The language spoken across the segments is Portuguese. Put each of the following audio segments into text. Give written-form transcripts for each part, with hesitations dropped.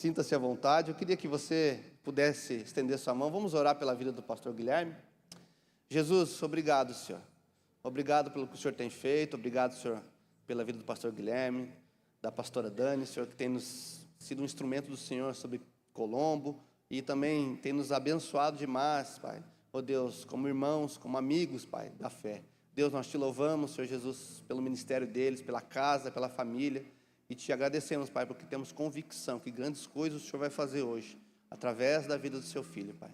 Sinta-se à vontade. Eu queria que você pudesse estender sua mão. Vamos orar pela vida do pastor Guilherme. Jesus, obrigado, Senhor. Obrigado pelo que o Senhor tem feito. Obrigado, Senhor, pela vida do pastor Guilherme, da pastora Dani, Senhor, que tem sido um instrumento do Senhor sobre Colombo e também tem nos abençoado demais, Pai. Oh Deus, como irmãos, como amigos, Pai, da fé. Deus, nós te louvamos, Senhor Jesus, pelo ministério deles, pela casa, pela família. E te agradecemos, Pai, porque temos convicção que grandes coisas o Senhor vai fazer hoje, através da vida do seu filho, Pai.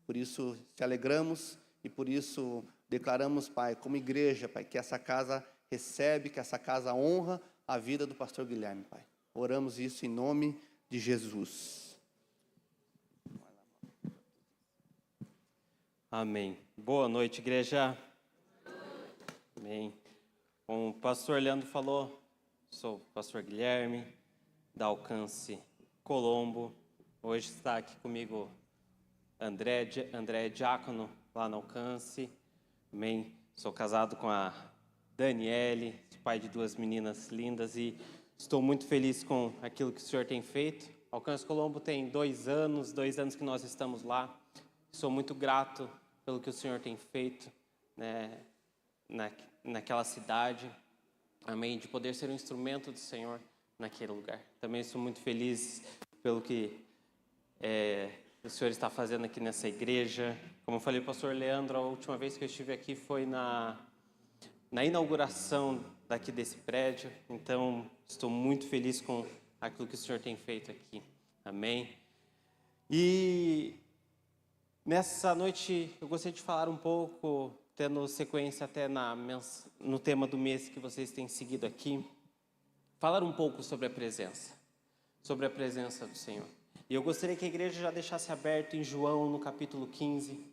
Por isso, te alegramos e por isso declaramos, Pai, como igreja, Pai, que essa casa recebe, que essa casa honra a vida do pastor Guilherme, Pai. Oramos isso em nome de Jesus. Amém. Boa noite, igreja. Amém. Como o pastor Leandro falou, sou o pastor Guilherme, da Alcance Colombo. Hoje está aqui comigo André Diácono, lá na Alcance. Amém. Sou casado com a Daniele, pai de 2 meninas lindas e estou muito feliz com aquilo que o Senhor tem feito. Alcance Colombo tem 2 anos que nós estamos lá. Sou muito grato pelo que o Senhor tem feito, né, naquela cidade. Amém, de poder ser um instrumento do Senhor naquele lugar. Também sou muito feliz pelo que o Senhor está fazendo aqui nessa igreja. Como eu falei para o pastor Leandro, a última vez que eu estive aqui foi na inauguração daqui desse prédio. Então, estou muito feliz com aquilo que o Senhor tem feito aqui. Amém. E nessa noite eu gostaria de falar um pouco, tendo sequência até no tema do mês que vocês têm seguido aqui, falar um pouco sobre a presença do Senhor. E eu gostaria que a igreja já deixasse aberto em João, no capítulo 15.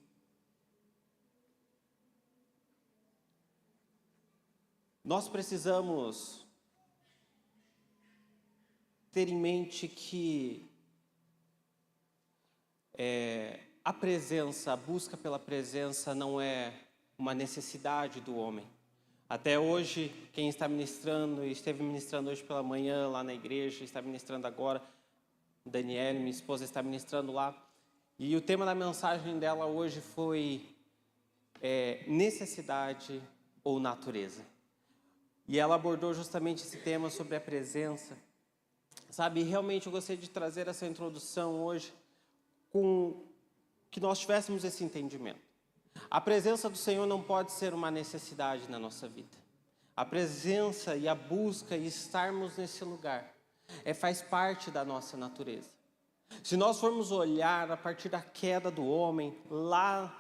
Nós precisamos ter em mente que a presença, a busca pela presença não é uma necessidade do homem. Até hoje, quem está ministrando, esteve ministrando hoje pela manhã lá na igreja, está ministrando agora, Daniele, minha esposa, está ministrando lá. E o tema da mensagem dela hoje foi necessidade ou natureza. E ela abordou justamente esse tema sobre a presença. Sabe, realmente eu gostaria de trazer essa introdução hoje com que nós tivéssemos esse entendimento. A presença do Senhor não pode ser uma necessidade na nossa vida. A presença e a busca e estarmos nesse lugar faz parte da nossa natureza. Se nós formos olhar a partir da queda do homem, lá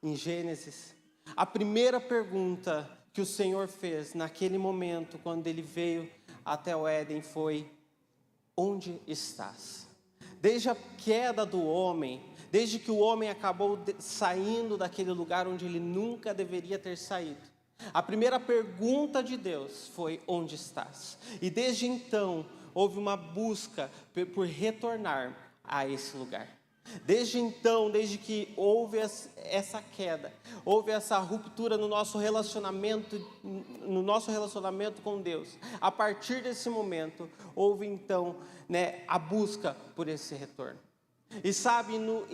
em Gênesis, a primeira pergunta que o Senhor fez naquele momento, quando ele veio até o Éden, foi: onde estás? Desde a queda do homem, desde que o homem acabou saindo daquele lugar onde ele nunca deveria ter saído, a primeira pergunta de Deus foi: onde estás? E desde então, houve uma busca por retornar a esse lugar. Desde então, desde que houve essa queda, houve essa ruptura no nosso relacionamento com Deus, a partir desse momento, houve então, a busca por esse retorno. E sabe, no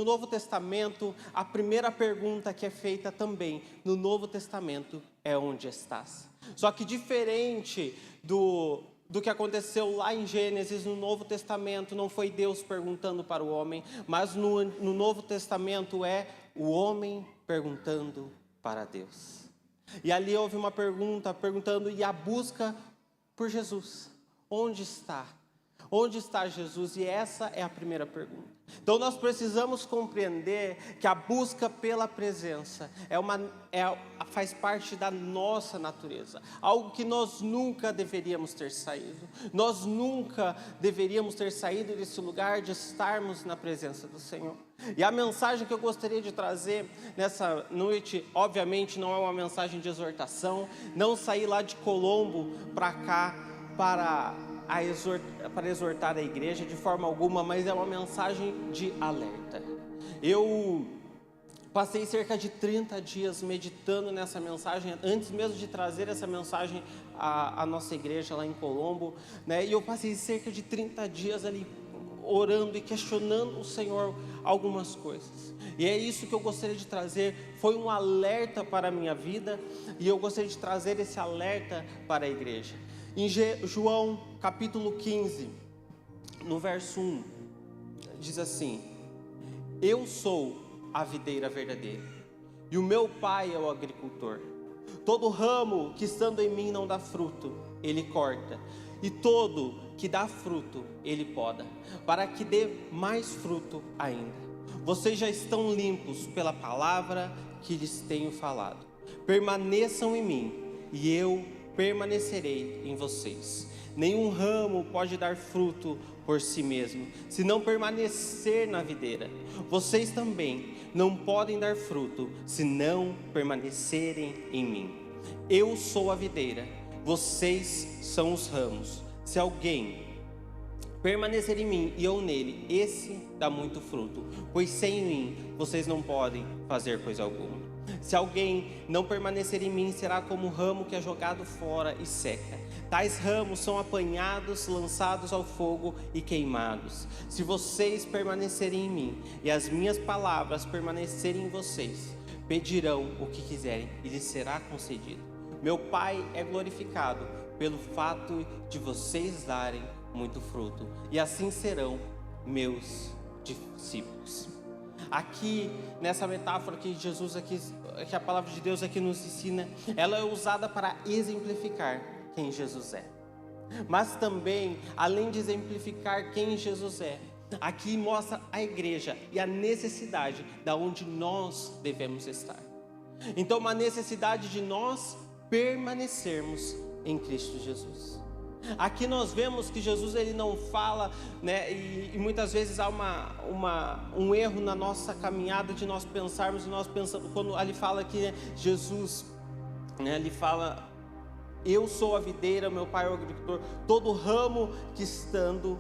Novo Testamento, a primeira pergunta que é feita também no Novo Testamento é: onde estás? Só que diferente do que aconteceu lá em Gênesis, no Novo Testamento, não foi Deus perguntando para o homem, mas no Novo Testamento é o homem perguntando para Deus. E ali houve uma pergunta, perguntando, e a busca por Jesus. Onde está? Onde está Jesus? E essa é a primeira pergunta. Então nós precisamos compreender que a busca pela presença faz parte da nossa natureza. Algo que nós nunca deveríamos ter saído. Nós nunca deveríamos ter saído desse lugar de estarmos na presença do Senhor. E a mensagem que eu gostaria de trazer nessa noite, obviamente não é uma mensagem de exortação. Não saí lá de Colombo para cá para exortar a igreja de forma alguma, mas é uma mensagem de alerta. passei cerca de 30 dias meditando nessa mensagem, antes mesmo de trazer essa mensagem à nossa igreja lá em Colombo, né? E eu passei cerca de 30 dias ali orando e questionando o Senhor algumas coisas. E é isso que eu gostaria de trazer, foi um alerta para a minha vida, e eu gostaria de trazer esse alerta para a igreja. Em João capítulo 15, no verso 1, diz assim: eu sou a videira verdadeira, e o meu pai é o agricultor. Todo ramo que estando em mim não dá fruto, ele corta, e todo que dá fruto, ele poda, para que dê mais fruto ainda. Vocês já estão limpos pela palavra que lhes tenho falado. Permaneçam em mim, e eu permanecerei em vocês. Nenhum ramo pode dar fruto por si mesmo, se não permanecer na videira. Vocês também não podem dar fruto, se não permanecerem em mim. Eu sou a videira, vocês são os ramos. Se alguém permanecer em mim e eu nele, esse dá muito fruto, pois sem mim vocês não podem fazer coisa alguma. Se alguém não permanecer em mim, será como o ramo que é jogado fora e seca. Tais ramos são apanhados, lançados ao fogo e queimados. Se vocês permanecerem em mim e as minhas palavras permanecerem em vocês, pedirão o que quiserem e lhes será concedido. Meu Pai é glorificado pelo fato de vocês darem muito fruto, e assim serão meus discípulos. Aqui, nessa metáfora que que a palavra de Deus aqui nos ensina, ela é usada para exemplificar quem Jesus é. Mas também, além de exemplificar quem Jesus é, aqui mostra a igreja e a necessidade da onde nós devemos estar. Então, uma necessidade de nós permanecermos em Cristo Jesus. Aqui nós vemos que Jesus, ele não fala, né, e muitas vezes há um erro na nossa caminhada de nós pensarmos, e nós pensamos, quando ele fala que Jesus, né, ele fala: eu sou a videira, meu pai é o agricultor, todo ramo que estando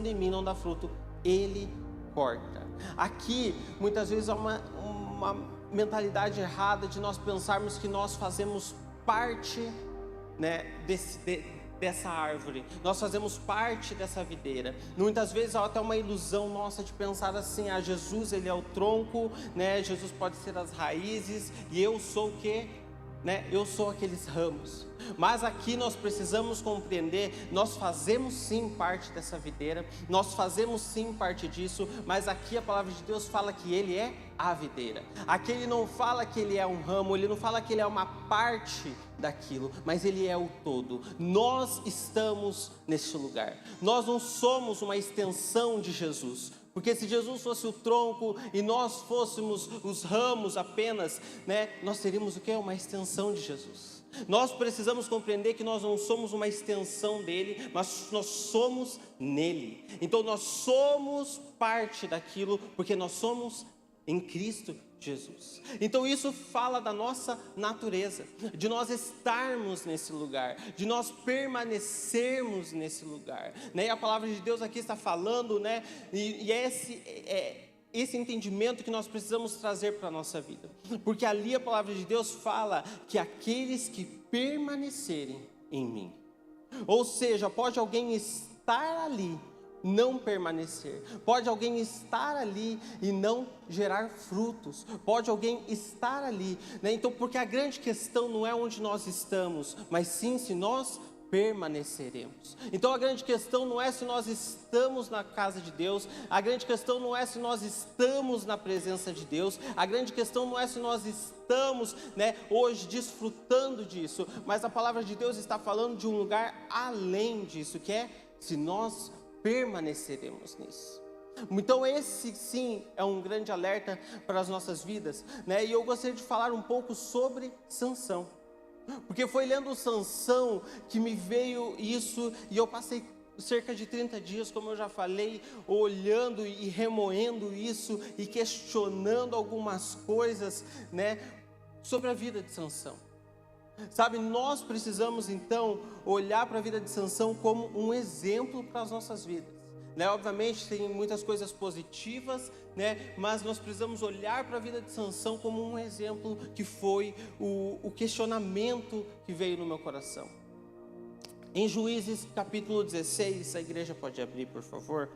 em mim não dá fruto, ele corta. Aqui, muitas vezes há uma mentalidade errada de nós pensarmos que nós fazemos parte, né, dessa árvore, nós fazemos parte dessa videira. Muitas vezes há até uma ilusão nossa de pensar assim: Jesus, ele é o tronco, né? Jesus pode ser as raízes, e eu sou o quê? Né? Eu sou aqueles ramos. Mas aqui nós precisamos compreender, nós fazemos sim parte dessa videira, nós fazemos sim parte disso, mas aqui a palavra de Deus fala que ele é a videira. Aqui ele não fala que ele é um ramo, ele não fala que ele é uma parte daquilo, mas ele é o todo. Nós estamos neste lugar, nós não somos uma extensão de Jesus. Porque se Jesus fosse o tronco e nós fôssemos os ramos apenas, né, nós teríamos o quê? Uma extensão de Jesus. Nós precisamos compreender que nós não somos uma extensão dele, mas nós somos nele. Então nós somos parte daquilo, porque nós somos em Cristo Jesus. Então isso fala da nossa natureza, de nós estarmos nesse lugar, de nós permanecermos nesse lugar, né? E a palavra de Deus aqui está falando, né? E esse entendimento que nós precisamos trazer para a nossa vida, porque ali a palavra de Deus fala que aqueles que permanecerem em mim, ou seja, pode alguém estar ali, não permanecer, pode alguém estar ali e não gerar frutos, pode alguém estar ali, né? Então, porque a grande questão não é onde nós estamos, mas sim se nós permaneceremos. Então a grande questão não é se nós estamos na casa de Deus, a grande questão não é se nós estamos na presença de Deus, a grande questão não é se nós estamos, né, hoje desfrutando disso, mas a palavra de Deus está falando de um lugar além disso, que é se nós permaneceremos nisso. Então esse sim é um grande alerta para as nossas vidas, né? E eu gostaria de falar um pouco sobre Sansão, porque foi lendo Sansão que me veio isso, e eu passei cerca de 30 dias, como eu já falei, olhando e remoendo isso e questionando algumas coisas, né, sobre a vida de Sansão. Sabe, nós precisamos então olhar para a vida de Sansão como um exemplo para as nossas vidas. né? Obviamente tem muitas coisas positivas, né? Mas nós precisamos olhar para a vida de Sansão como um exemplo que foi o questionamento que veio no meu coração. Em Juízes capítulo 16, a igreja pode abrir, por favor.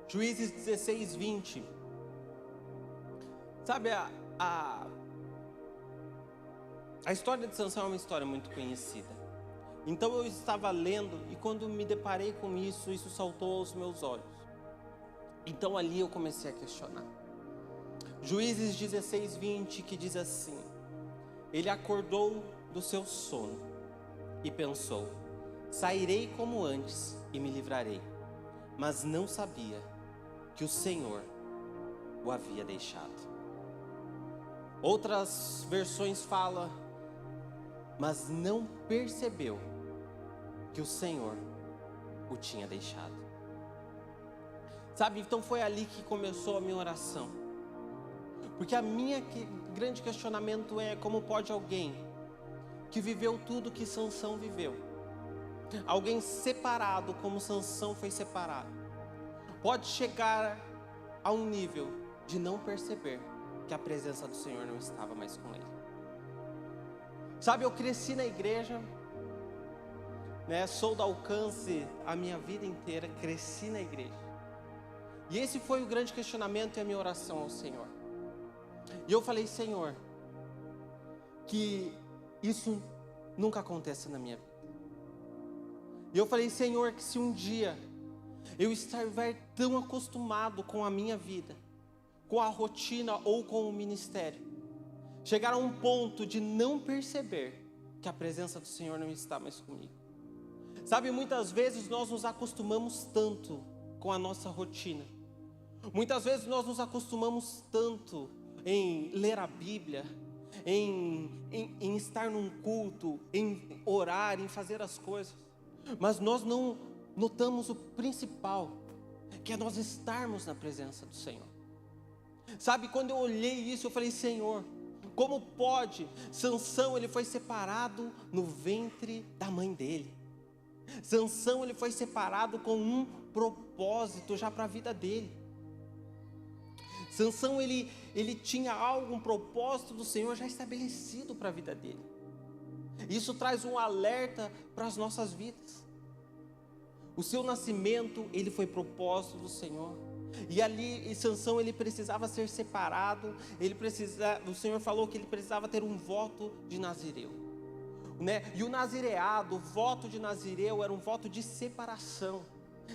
Juízes 16, 20. Sabe, a história de Sansão é uma história muito conhecida. Então eu estava lendo e quando me deparei com isso saltou aos meus olhos. Então ali eu comecei a questionar. Juízes 16, 20, que diz assim: ele acordou do seu sono e pensou: sairei como antes e me livrarei. Mas não sabia que o Senhor o havia deixado. Outras versões falam: mas não percebeu que o Senhor o tinha deixado. Sabe, então foi ali que começou a minha oração. Porque a minha grande questionamento é: como pode alguém que viveu tudo que Sansão viveu, alguém separado como Sansão foi separado, pode chegar a um nível de não perceber que a presença do Senhor não estava mais com ele? Sabe, eu cresci na igreja, né? Sou do alcance a minha vida inteira, cresci na igreja. E esse foi o grande questionamento e a minha oração ao Senhor. E eu falei: Senhor, que isso nunca aconteça na minha vida. E eu falei: Senhor, que se um dia eu estiver tão acostumado com a minha vida, com a rotina ou com o ministério, chegar a um ponto de não perceber que a presença do Senhor não está mais comigo. Sabe, muitas vezes nós nos acostumamos tanto com a nossa rotina. Muitas vezes nós nos acostumamos tanto em ler a Bíblia, em estar num culto, em orar, em fazer as coisas, mas nós não notamos o principal, que é nós estarmos na presença do Senhor. Sabe, quando eu olhei isso, eu falei: Senhor, como pode? Sansão, ele foi separado no ventre da mãe dele. Sansão, ele foi separado com um propósito já para a vida dele. Sansão, ele tinha algo, um propósito do Senhor já estabelecido para a vida dele. Isso traz um alerta para as nossas vidas. O seu nascimento, ele foi propósito do Senhor. E ali, Sansão, ele precisava ser separado. O Senhor falou que ele precisava ter um voto de nazireu, né? E o nazireado, o voto de nazireu, era um voto de separação.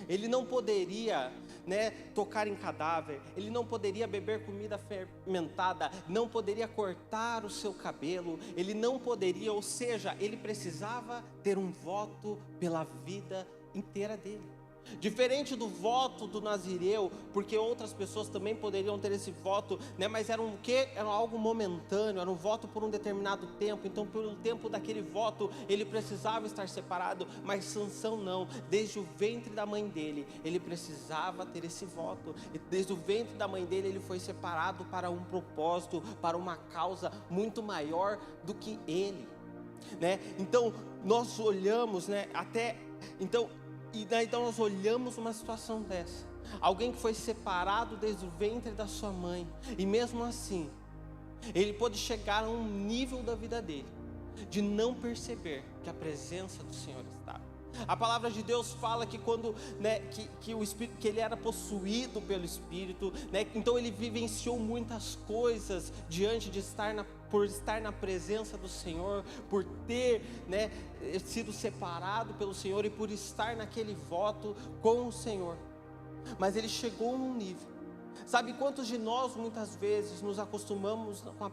Ele não poderia, né, tocar em cadáver, ele não poderia beber comida fermentada, não poderia cortar o seu cabelo, ele não poderia, ou seja, ele precisava ter um voto pela vida inteira dele. Diferente do voto do nazireu, porque outras pessoas também poderiam ter esse voto, né? Mas era era algo momentâneo, era um voto por um determinado tempo. Então, pelo tempo daquele voto, ele precisava estar separado. Mas Sansão não, desde o ventre da mãe dele, ele precisava ter esse voto. E desde o ventre da mãe dele, ele foi separado para um propósito, para uma causa muito maior do que ele, né? Então, nós olhamos, né? Então nós olhamos uma situação dessa, alguém que foi separado desde o ventre da sua mãe, e mesmo assim, ele pôde chegar a um nível da vida dele, de não perceber que a presença do Senhor estava. A palavra de Deus fala que quando, né, que o Espírito, que ele era possuído pelo Espírito, né, então ele vivenciou muitas coisas diante de por estar na presença do Senhor, por ter, né, sido separado pelo Senhor e por estar naquele voto com o Senhor. Mas ele chegou num nível. Sabe quantos de nós muitas vezes nos acostumamos com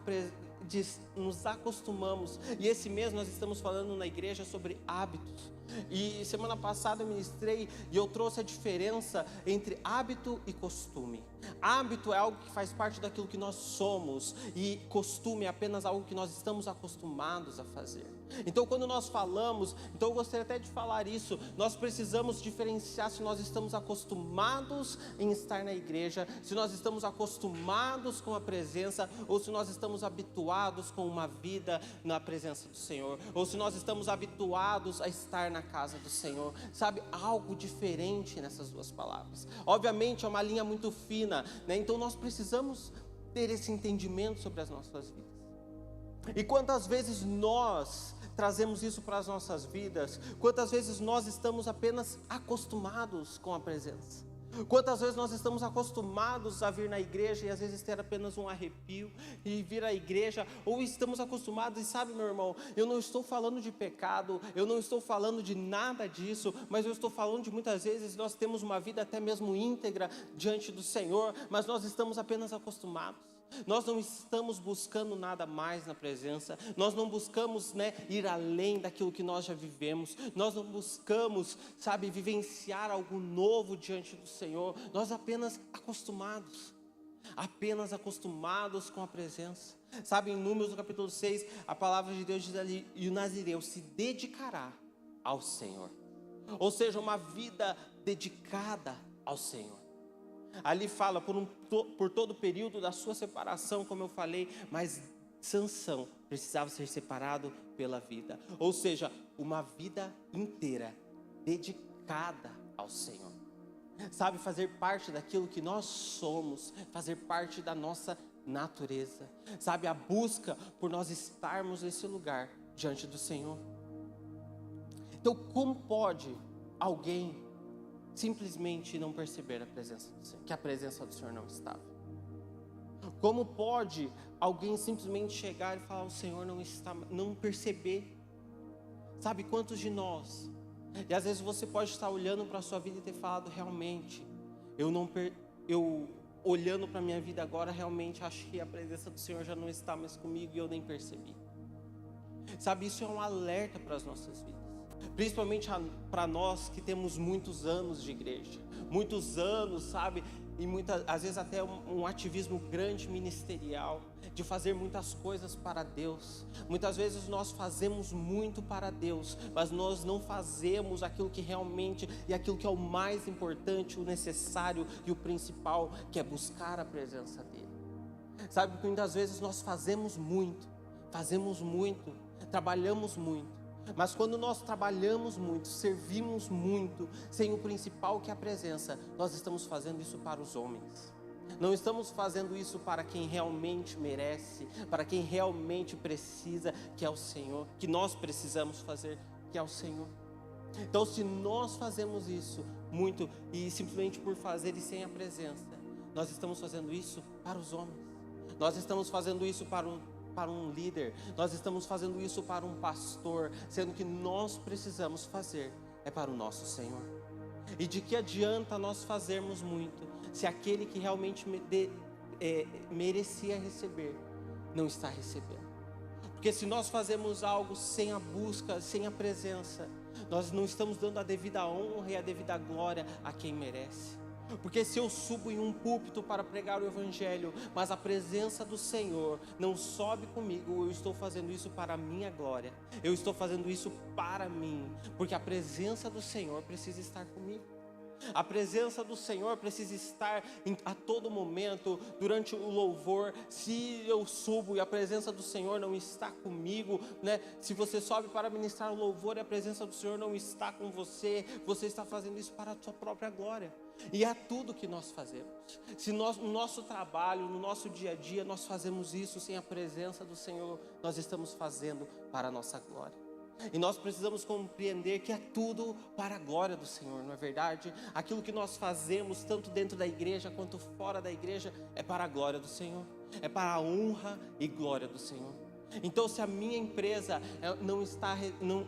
nos acostumamos, e esse mês nós estamos falando na igreja sobre hábitos. E semana passada eu ministrei e eu trouxe a diferença entre hábito e costume. Hábito é algo que faz parte daquilo que nós somos, e costume é apenas algo que nós estamos acostumados a fazer. Então, quando nós falamos, então eu gostaria até de falar isso, nós precisamos diferenciar se nós estamos acostumados em estar na igreja, se nós estamos acostumados com a presença, ou se nós estamos habituados com uma vida na presença do Senhor, ou se nós estamos habituados a estar na casa do Senhor, sabe, algo diferente nessas duas palavras. Obviamente é uma linha muito fina, né? Então nós precisamos ter esse entendimento sobre as nossas vidas. E quantas vezes nós trazemos isso para as nossas vidas? Quantas vezes nós estamos apenas acostumados com a presença? Quantas vezes nós estamos acostumados a vir na igreja e às vezes ter apenas um arrepio e vir à igreja, ou estamos acostumados, e sabe, meu irmão, eu não estou falando de pecado, eu não estou falando de nada disso, mas eu estou falando de muitas vezes nós temos uma vida até mesmo íntegra diante do Senhor, mas nós estamos apenas acostumados. Nós não estamos buscando nada mais na presença, nós não buscamos, ir além daquilo que nós já vivemos, nós não buscamos, vivenciar algo novo diante do Senhor, nós apenas acostumados com a presença. Em Números no capítulo 6, a palavra de Deus diz ali, e o nazireu se dedicará ao Senhor, ou seja, uma vida dedicada ao Senhor. Ali fala por todo o período da sua separação, como eu falei, mas Sansão precisava ser separado pela vida, ou seja, uma vida inteira dedicada ao Senhor. Fazer parte daquilo que nós somos, fazer parte da nossa natureza, a busca por nós estarmos nesse lugar diante do Senhor. Então, como pode alguém simplesmente não perceber a presença do Senhor, que a presença do Senhor não estava? Como pode alguém simplesmente chegar e falar, o Senhor não está, não perceber? Quantos de nós, e às vezes você pode estar olhando para a sua vida e ter falado, realmente, eu olhando para a minha vida agora, realmente acho que a presença do Senhor já não está mais comigo e eu nem percebi. Isso é um alerta para as nossas vidas. Principalmente para nós que temos muitos anos de igreja, muitos anos, e às vezes até um ativismo grande ministerial, de fazer muitas coisas para Deus. Muitas vezes nós fazemos muito para Deus, mas nós não fazemos aquilo que realmente, e aquilo que é o mais importante, o necessário e o principal, que é buscar a presença dEle. Porque muitas vezes nós fazemos muito, trabalhamos muito, mas quando nós trabalhamos muito, servimos muito, sem o principal que é a presença, nós estamos fazendo isso para os homens. Não estamos fazendo isso para quem realmente merece, para quem realmente precisa, que é o Senhor, que nós precisamos fazer, que é o Senhor. Então, se nós fazemos isso muito, e simplesmente por fazer e sem a presença, nós estamos fazendo isso para os homens. Nós estamos fazendo isso para um líder, nós estamos fazendo isso para um pastor, sendo que nós precisamos fazer é para o nosso Senhor. E de que adianta nós fazermos muito, se aquele que realmente merecia receber, não está recebendo? Porque se nós fazemos algo sem a busca, sem a presença, nós não estamos dando a devida honra e a devida glória a quem merece. Porque se eu subo em um púlpito para pregar o Evangelho, mas a presença do Senhor não sobe comigo, eu estou fazendo isso para a minha glória, eu estou fazendo isso para mim, porque a presença do Senhor precisa estar comigo. A presença do Senhor precisa estar a todo momento, durante o louvor. Se eu subo e a presença do Senhor não está comigo, se você sobe para ministrar o louvor e a presença do Senhor não está com você, você está fazendo isso para a sua própria glória. E é tudo que nós fazemos. Se nós, no nosso trabalho, no nosso dia a dia, nós fazemos isso sem a presença do Senhor, nós estamos fazendo para a nossa glória. E nós precisamos compreender que é tudo para a glória do Senhor, não é verdade? Aquilo que nós fazemos, tanto dentro da igreja quanto fora da igreja, é para a glória do Senhor, é para a honra e glória do Senhor. Então, se a minha empresa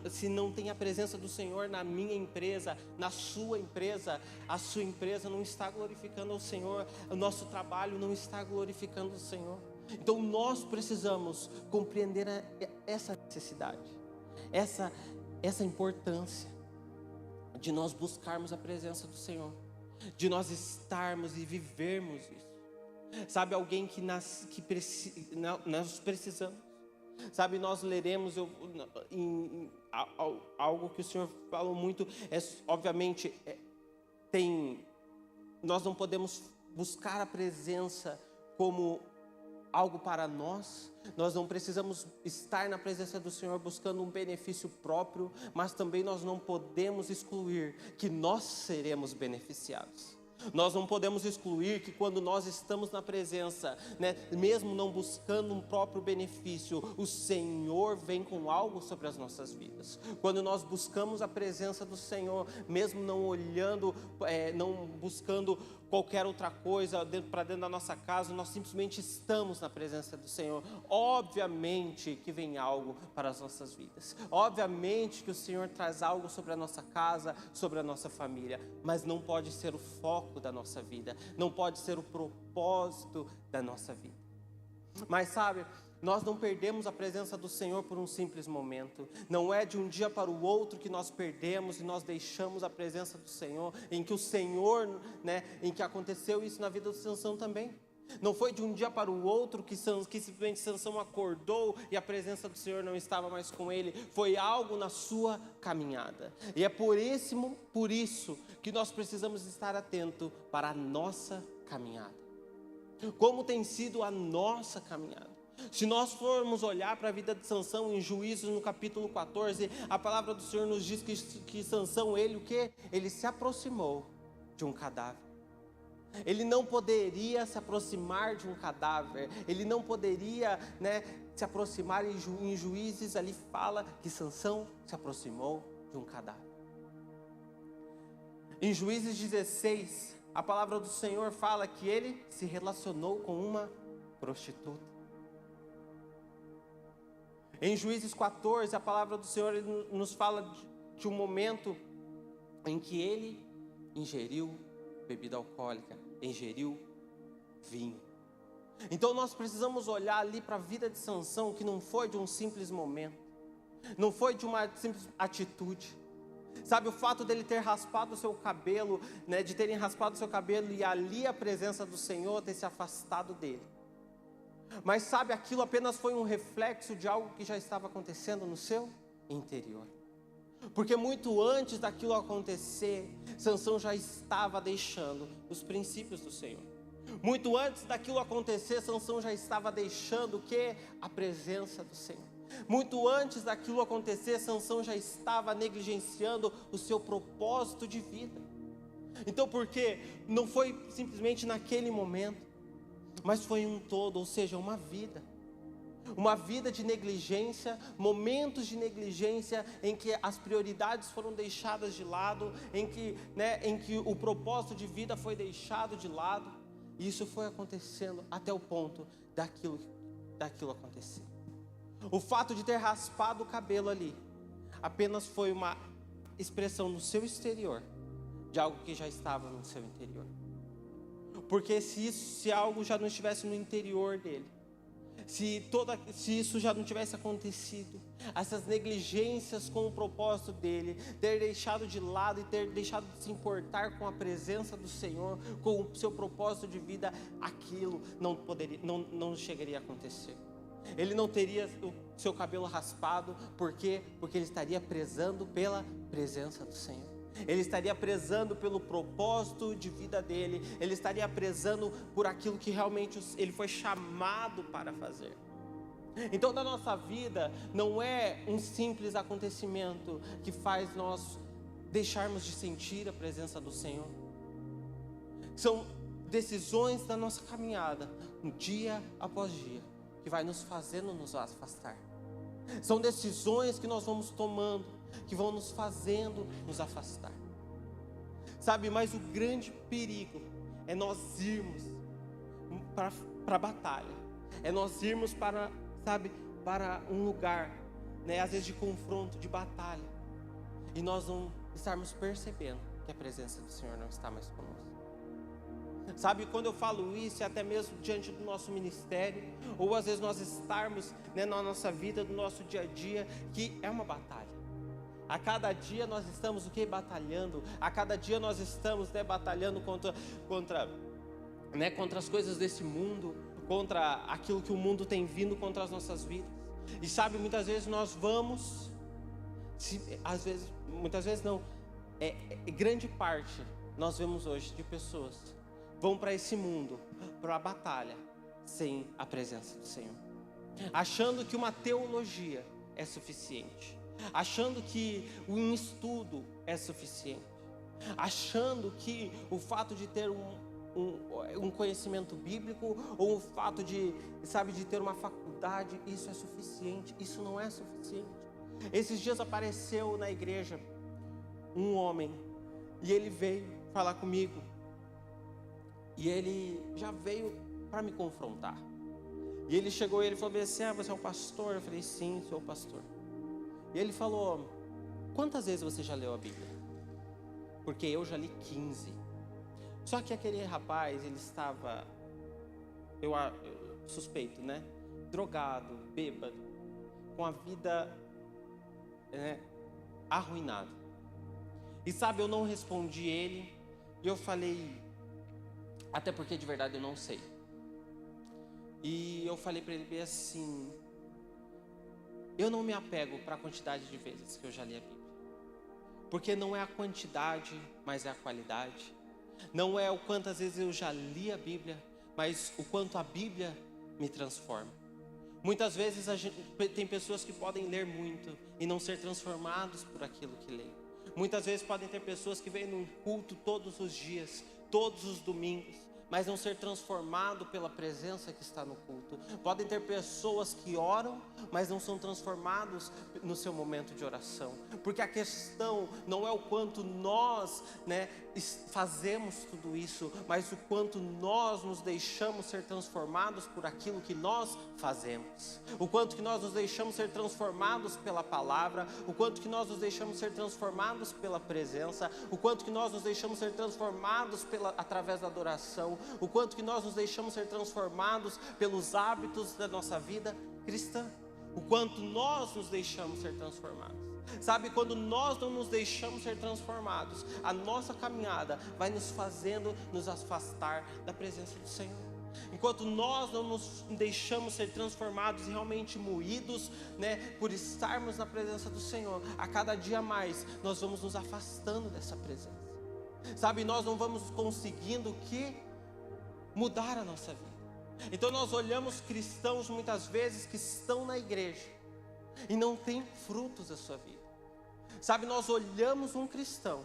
se não tem a presença do Senhor na minha empresa, na sua empresa, a sua empresa não está glorificando ao Senhor, o nosso trabalho não está glorificando o Senhor. Então, nós precisamos compreender essa necessidade, essa importância. de nós buscarmos a presença do Senhor, de nós estarmos e vivermos isso. Sabe, alguém que nós precisamos. Sabe, nós leremos algo que o Senhor falou muito, obviamente, nós não podemos buscar a presença como algo para nós não precisamos estar na presença do Senhor buscando um benefício próprio, mas também nós não podemos excluir que nós seremos beneficiados. Nós não podemos excluir que quando nós estamos na presença, mesmo não buscando um próprio benefício, o Senhor vem com algo sobre as nossas vidas. Quando nós buscamos a presença do Senhor, mesmo não olhando, não buscando qualquer outra coisa para dentro da nossa casa, nós simplesmente estamos na presença do Senhor. Obviamente que vem algo para as nossas vidas. Obviamente que o Senhor traz algo sobre a nossa casa, sobre a nossa família, mas não pode ser o foco da nossa vida, não pode ser o propósito da nossa vida. Mas sabe, nós não perdemos a presença do Senhor por um simples momento. Não é de um dia para o outro que nós perdemos e nós deixamos a presença do Senhor, em que o Senhor, em que aconteceu isso na vida de Sansão também. Não foi de um dia para o outro que simplesmente Sansão acordou e a presença do Senhor não estava mais com ele. Foi algo na sua caminhada. E é por isso que nós precisamos estar atentos para a nossa caminhada. Como tem sido a nossa caminhada? Se nós formos olhar para a vida de Sansão em Juízes no capítulo 14, a palavra do Senhor nos diz que Sansão, ele se aproximou de um cadáver. Ele não poderia se aproximar de um cadáver, ele não poderia, se aproximar. Em Juízes ali fala que Sansão se aproximou de um cadáver. Em Juízes 16, a palavra do Senhor fala que ele se relacionou com uma prostituta. Em Juízes 14, a palavra do Senhor nos fala de um momento em que ele ingeriu bebida alcoólica, ingeriu vinho. Então nós precisamos olhar ali para a vida de Sansão, que não foi de um simples momento, não foi de uma simples atitude. Sabe, o fato dele ter raspado o seu cabelo, de terem raspado o seu cabelo e ali a presença do Senhor ter se afastado dele. Mas sabe, aquilo apenas foi um reflexo de algo que já estava acontecendo no seu interior. Porque muito antes daquilo acontecer, Sansão já estava deixando os princípios do Senhor. Muito antes daquilo acontecer, Sansão já estava deixando o quê? A presença do Senhor. Muito antes daquilo acontecer, Sansão já estava negligenciando o seu propósito de vida. Então, por quê? Não foi simplesmente naquele momento, mas foi um todo, ou seja, uma vida de negligência, momentos de negligência em que as prioridades foram deixadas de lado, em que o propósito de vida foi deixado de lado, e isso foi acontecendo até o ponto daquilo acontecer. O fato de ter raspado o cabelo ali, apenas foi uma expressão no seu exterior, de algo que já estava no seu interior. Porque se algo já não estivesse no interior dele, se isso já não tivesse acontecido, essas negligências com o propósito dele, ter deixado de lado e ter deixado de se importar com a presença do Senhor, com o seu propósito de vida, aquilo não chegaria a acontecer. Ele não teria o seu cabelo raspado, por quê? Porque ele estaria prezando pela presença do Senhor. Ele estaria prezando pelo propósito de vida dele, ele estaria prezando por aquilo que realmente ele foi chamado para fazer. Então, na nossa vida, não é um simples acontecimento que faz nós deixarmos de sentir a presença do Senhor. São decisões da nossa caminhada, dia após dia, que vai nos fazendo nos afastar. São decisões que nós vamos tomando, que vão nos fazendo nos afastar. Sabe, mas o grande perigo é nós irmos para a batalha, é nós irmos para um lugar, às vezes de confronto, de batalha, e nós não estarmos percebendo que a presença do Senhor não está mais conosco. Sabe, quando eu falo isso, é até mesmo diante do nosso ministério, ou às vezes nós estarmos na nossa vida, no nosso dia a dia, que é uma batalha. A cada dia nós estamos o quê? Batalhando. A cada dia nós estamos, né, batalhando contra as coisas desse mundo, contra aquilo que o mundo tem vindo contra as nossas vidas. E sabe, muitas vezes nós vamos, muitas vezes não, grande parte nós vemos hoje de pessoas vão para esse mundo, para a batalha, sem a presença do Senhor, achando que uma teologia é suficiente, achando que um estudo é suficiente, achando que o fato de ter um conhecimento bíblico, ou o fato de ter uma faculdade, isso é suficiente. Isso não é suficiente. Esses dias apareceu na igreja um homem, e ele veio falar comigo, e ele já veio para me confrontar. E ele chegou e ele falou assim: você é o pastor? Eu falei: sim, sou o pastor. E ele falou: quantas vezes você já leu a Bíblia? Porque eu já li 15. Só que aquele rapaz, ele estava, eu suspeito, né? Drogado, bêbado, com a vida arruinada. E sabe, eu não respondi ele, e eu falei, até porque de verdade eu não sei. E eu falei para ele bem assim: eu não me apego para a quantidade de vezes que eu já li a Bíblia, porque não é a quantidade, mas é a qualidade. Não é o quantas vezes eu já li a Bíblia, mas o quanto a Bíblia me transforma. Muitas vezes tem pessoas que podem ler muito e não ser transformados por aquilo que leem. Muitas vezes podem ter pessoas que vêm num culto todos os dias, todos os domingos, mas não ser transformado pela presença que está no culto. Podem ter pessoas que oram, mas não são transformados no seu momento de oração. Porque a questão não é o quanto nós, fazemos tudo isso, mas o quanto nós nos deixamos ser transformados por aquilo que nós fazemos. O quanto que nós nos deixamos ser transformados pela palavra, o quanto que nós nos deixamos ser transformados pela presença, o quanto que nós nos deixamos ser transformados através da adoração, o quanto que nós nos deixamos ser transformados pelos hábitos da nossa vida cristã, o quanto nós nos deixamos ser transformados. Sabe, quando nós não nos deixamos ser transformados, a nossa caminhada vai nos fazendo nos afastar da presença do Senhor. Enquanto nós não nos deixamos ser transformados e realmente moídos, por estarmos na presença do Senhor, a cada dia mais nós vamos nos afastando dessa presença. Sabe, nós não vamos conseguindo mudar a nossa vida. Então nós olhamos cristãos muitas vezes que estão na igreja e não têm frutos da sua vida. Sabe, nós olhamos um cristão,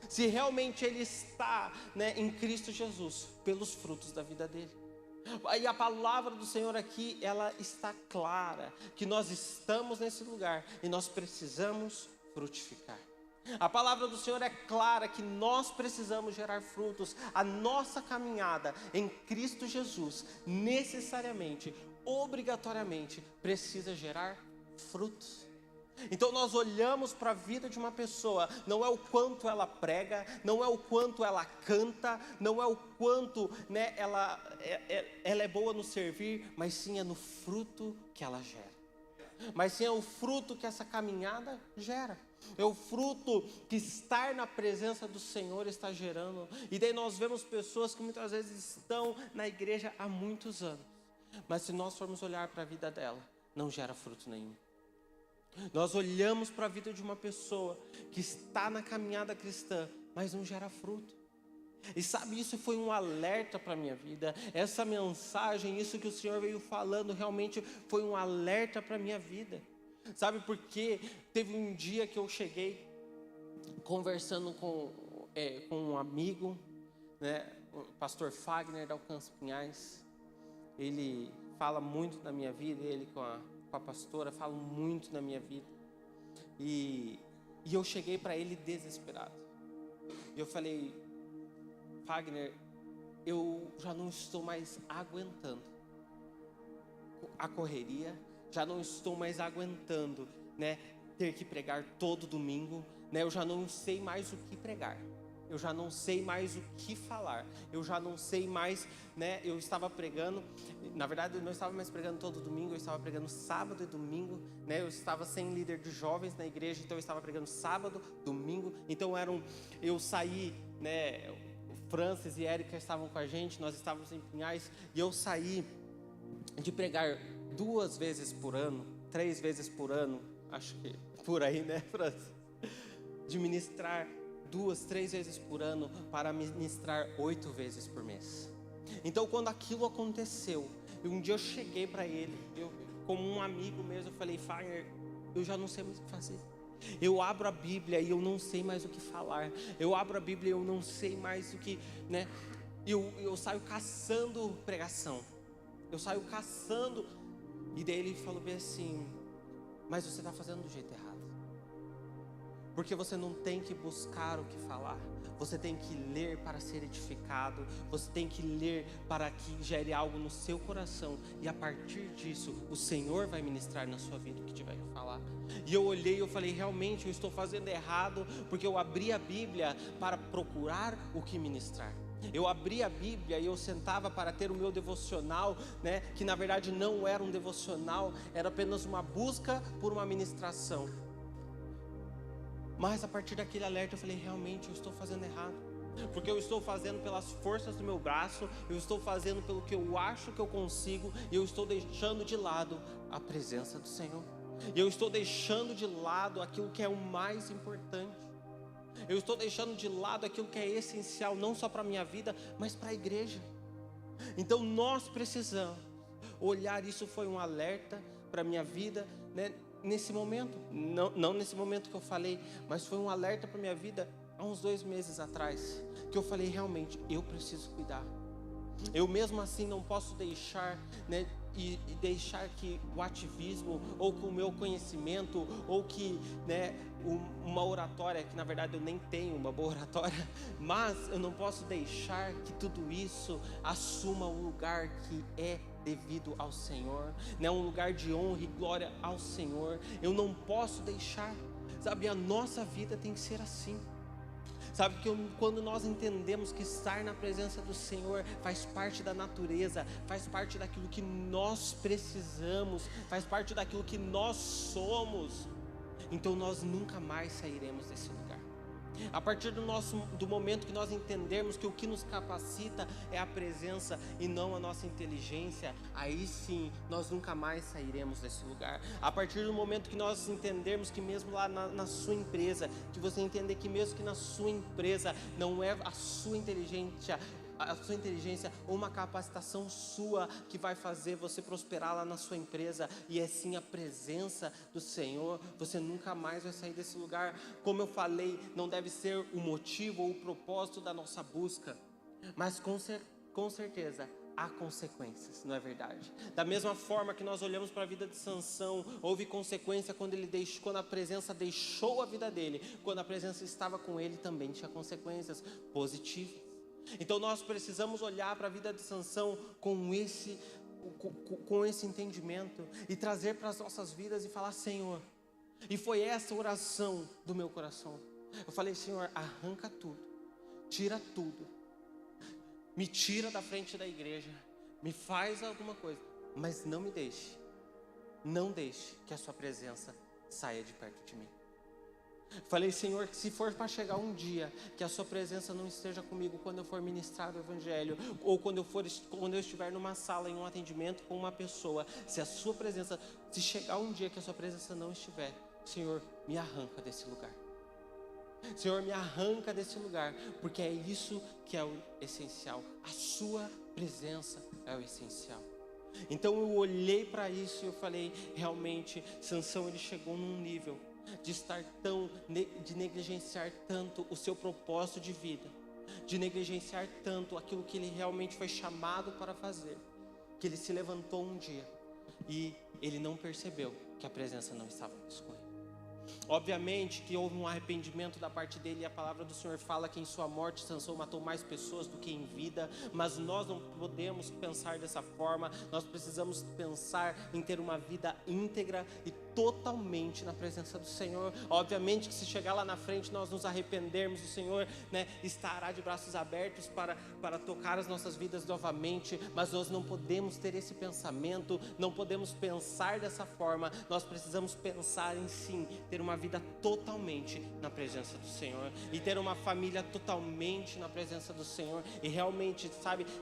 se realmente ele está, em Cristo Jesus, pelos frutos da vida dele. E a palavra do Senhor aqui, ela está clara, que nós estamos nesse lugar e nós precisamos frutificar. A palavra do Senhor é clara que nós precisamos gerar frutos. A nossa caminhada em Cristo Jesus, necessariamente, obrigatoriamente, precisa gerar frutos. Então nós olhamos para a vida de uma pessoa, não é o quanto ela prega, não é o quanto ela canta, não é o quanto ela é boa no servir, mas sim é no fruto que ela gera. Mas sim é o fruto que essa caminhada gera. É o fruto que estar na presença do Senhor está gerando. E daí nós vemos pessoas que muitas vezes estão na igreja há muitos anos, mas se nós formos olhar para a vida dela, não gera fruto nenhum. Nós olhamos para a vida de uma pessoa que está na caminhada cristã, mas não gera fruto. E sabe, isso foi um alerta para a minha vida. Essa mensagem, isso que o Senhor veio falando, realmente foi um alerta para a minha vida. Sabe, porque teve um dia que eu cheguei conversando com um amigo, o pastor Fagner da Alcance Pinhais. Ele fala muito na minha vida, ele com a pastora falam muito na minha vida. E eu cheguei para ele desesperado. E eu falei: Fagner, eu já não estou mais aguentando a correria, já não estou mais aguentando, ter que pregar todo domingo, eu já não sei mais o que pregar. eu já não sei mais o que falar, eu já não sei mais, né? Eu estava pregando, na verdade eu não estava mais pregando todo domingo, eu estava pregando sábado e domingo, né? Eu estava sem líder de jovens na igreja, então eu estava pregando sábado, domingo, então eu saí, né? O Francis e Érica estavam com a gente, nós estávamos em Pinhais, e eu saí de pregar 2 vezes por ano, 3 vezes por ano, acho que por aí, né, Francis? De ministrar 2, 3 vezes por ano para ministrar 8 vezes por mês. Então, quando aquilo aconteceu, um dia eu cheguei para ele, como um amigo mesmo, eu falei: Fagner, eu já não sei mais o que fazer. Eu abro a Bíblia e eu não sei mais o que falar. Eu abro a Bíblia e eu não sei mais o que, né? Eu saio caçando pregação. Eu saio caçando. E daí ele falou bem assim: mas você está fazendo do jeito errado. Porque você não tem que buscar o que falar, você tem que ler para ser edificado, você tem que ler para que gere algo no seu coração, e a partir disso, o Senhor vai ministrar na sua vida o que tiver que falar. E eu olhei e eu falei: realmente eu estou fazendo errado, porque eu abri a Bíblia para procurar o que ministrar. Eu abri a Bíblia e eu sentava para ter o meu devocional, né? Que na verdade não era um devocional, era apenas uma busca por uma ministração. Mas a partir daquele alerta eu falei: realmente eu estou fazendo errado, porque eu estou fazendo pelas forças do meu braço, eu estou fazendo pelo que eu acho que eu consigo, e eu estou deixando de lado a presença do Senhor, e eu estou deixando de lado aquilo que é o mais importante, eu estou deixando de lado aquilo que é essencial, não só para a minha vida, mas para a igreja. Então nós precisamos olhar, isso foi um alerta para a minha vida, né? Nesse momento, não nesse momento que eu falei, mas foi um alerta para a minha vida há uns 2 meses atrás, que eu falei: realmente, eu preciso cuidar. Eu mesmo assim não posso deixar, né, e deixar que o ativismo, ou que o meu conhecimento, ou que, né, uma oratória, que na verdade eu nem tenho uma boa oratória, mas eu não posso deixar que tudo isso assuma um lugar que é devido ao Senhor, né, um lugar de honra e glória ao Senhor. Eu não posso deixar, sabe, a nossa vida tem que ser assim. Sabe que quando nós entendemos que estar na presença do Senhor faz parte da natureza, faz parte daquilo que nós precisamos, faz parte daquilo que nós somos, então nós nunca mais sairemos desse lugar. A partir do momento que nós entendermos que o que nos capacita é a presença e não a nossa inteligência, aí sim nós nunca mais sairemos desse lugar. A partir do momento que nós entendermos que mesmo lá na sua empresa, que você entender que mesmo que na sua empresa não é a sua inteligência ou uma capacitação sua que vai fazer você prosperar lá na sua empresa, e é sim a presença do Senhor, você nunca mais vai sair desse lugar. Como eu falei, não deve ser o motivo ou o propósito da nossa busca, mas com certeza há consequências, não é verdade? Da mesma forma que nós olhamos para a vida de Sansão, houve consequência quando a presença deixou a vida dele, quando a presença estava com ele também tinha consequências positivas. Então nós precisamos olhar para a vida de Sansão com esse entendimento e trazer para as nossas vidas e falar: Senhor, e foi essa oração do meu coração. Eu falei: Senhor, arranca tudo, tira tudo, me tira da frente da igreja, me faz alguma coisa, mas não deixe que a sua presença saia de perto de mim. Falei: Senhor, que se for para chegar um dia que a sua presença não esteja comigo quando eu for ministrar o evangelho, ou quando eu estiver numa sala, em um atendimento com uma pessoa, se chegar um dia que a sua presença não estiver, Senhor, me arranca desse lugar. Senhor, me arranca desse lugar, porque é isso que é o essencial. A sua presença é o essencial. Então eu olhei para isso e eu falei: realmente, Sansão, ele chegou num nível de negligenciar tanto o seu propósito de vida, de negligenciar tanto aquilo que ele realmente foi chamado para fazer, que ele se levantou um dia e ele não percebeu que a presença não estava mais com ele. Obviamente que houve um arrependimento da parte dele, e a palavra do Senhor fala que em sua morte Sansão matou mais pessoas do que em vida, mas nós não podemos pensar dessa forma. Nós precisamos pensar em ter uma vida íntegra e totalmente na presença do Senhor. Obviamente que se chegar lá na frente nós nos arrependermos, o Senhor, estará de braços abertos para tocar as nossas vidas novamente, mas nós não podemos ter esse pensamento, não podemos pensar dessa forma. Nós precisamos pensar em sim, ter uma vida totalmente na presença do Senhor, e ter uma família totalmente na presença do Senhor, e realmente,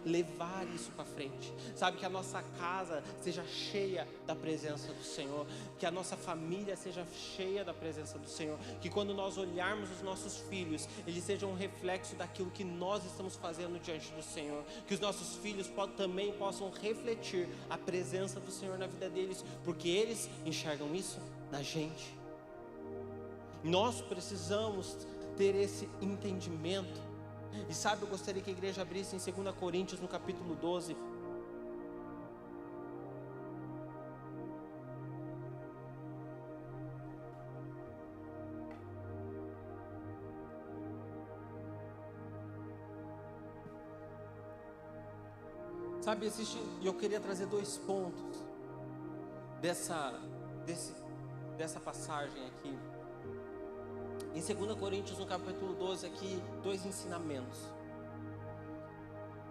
levar isso para frente, que a nossa casa seja cheia da presença do Senhor, que a nossa família seja cheia da presença do Senhor, que quando nós olharmos os nossos filhos, eles sejam um reflexo daquilo que nós estamos fazendo diante do Senhor, que os nossos filhos também possam refletir a presença do Senhor na vida deles, porque eles enxergam isso na gente. Nós precisamos ter esse entendimento. E eu gostaria que a igreja abrisse em 2 Coríntios, no capítulo 12. E eu queria trazer 2 pontos dessa passagem aqui. Em 2 Coríntios, no capítulo 12, aqui, 2 ensinamentos.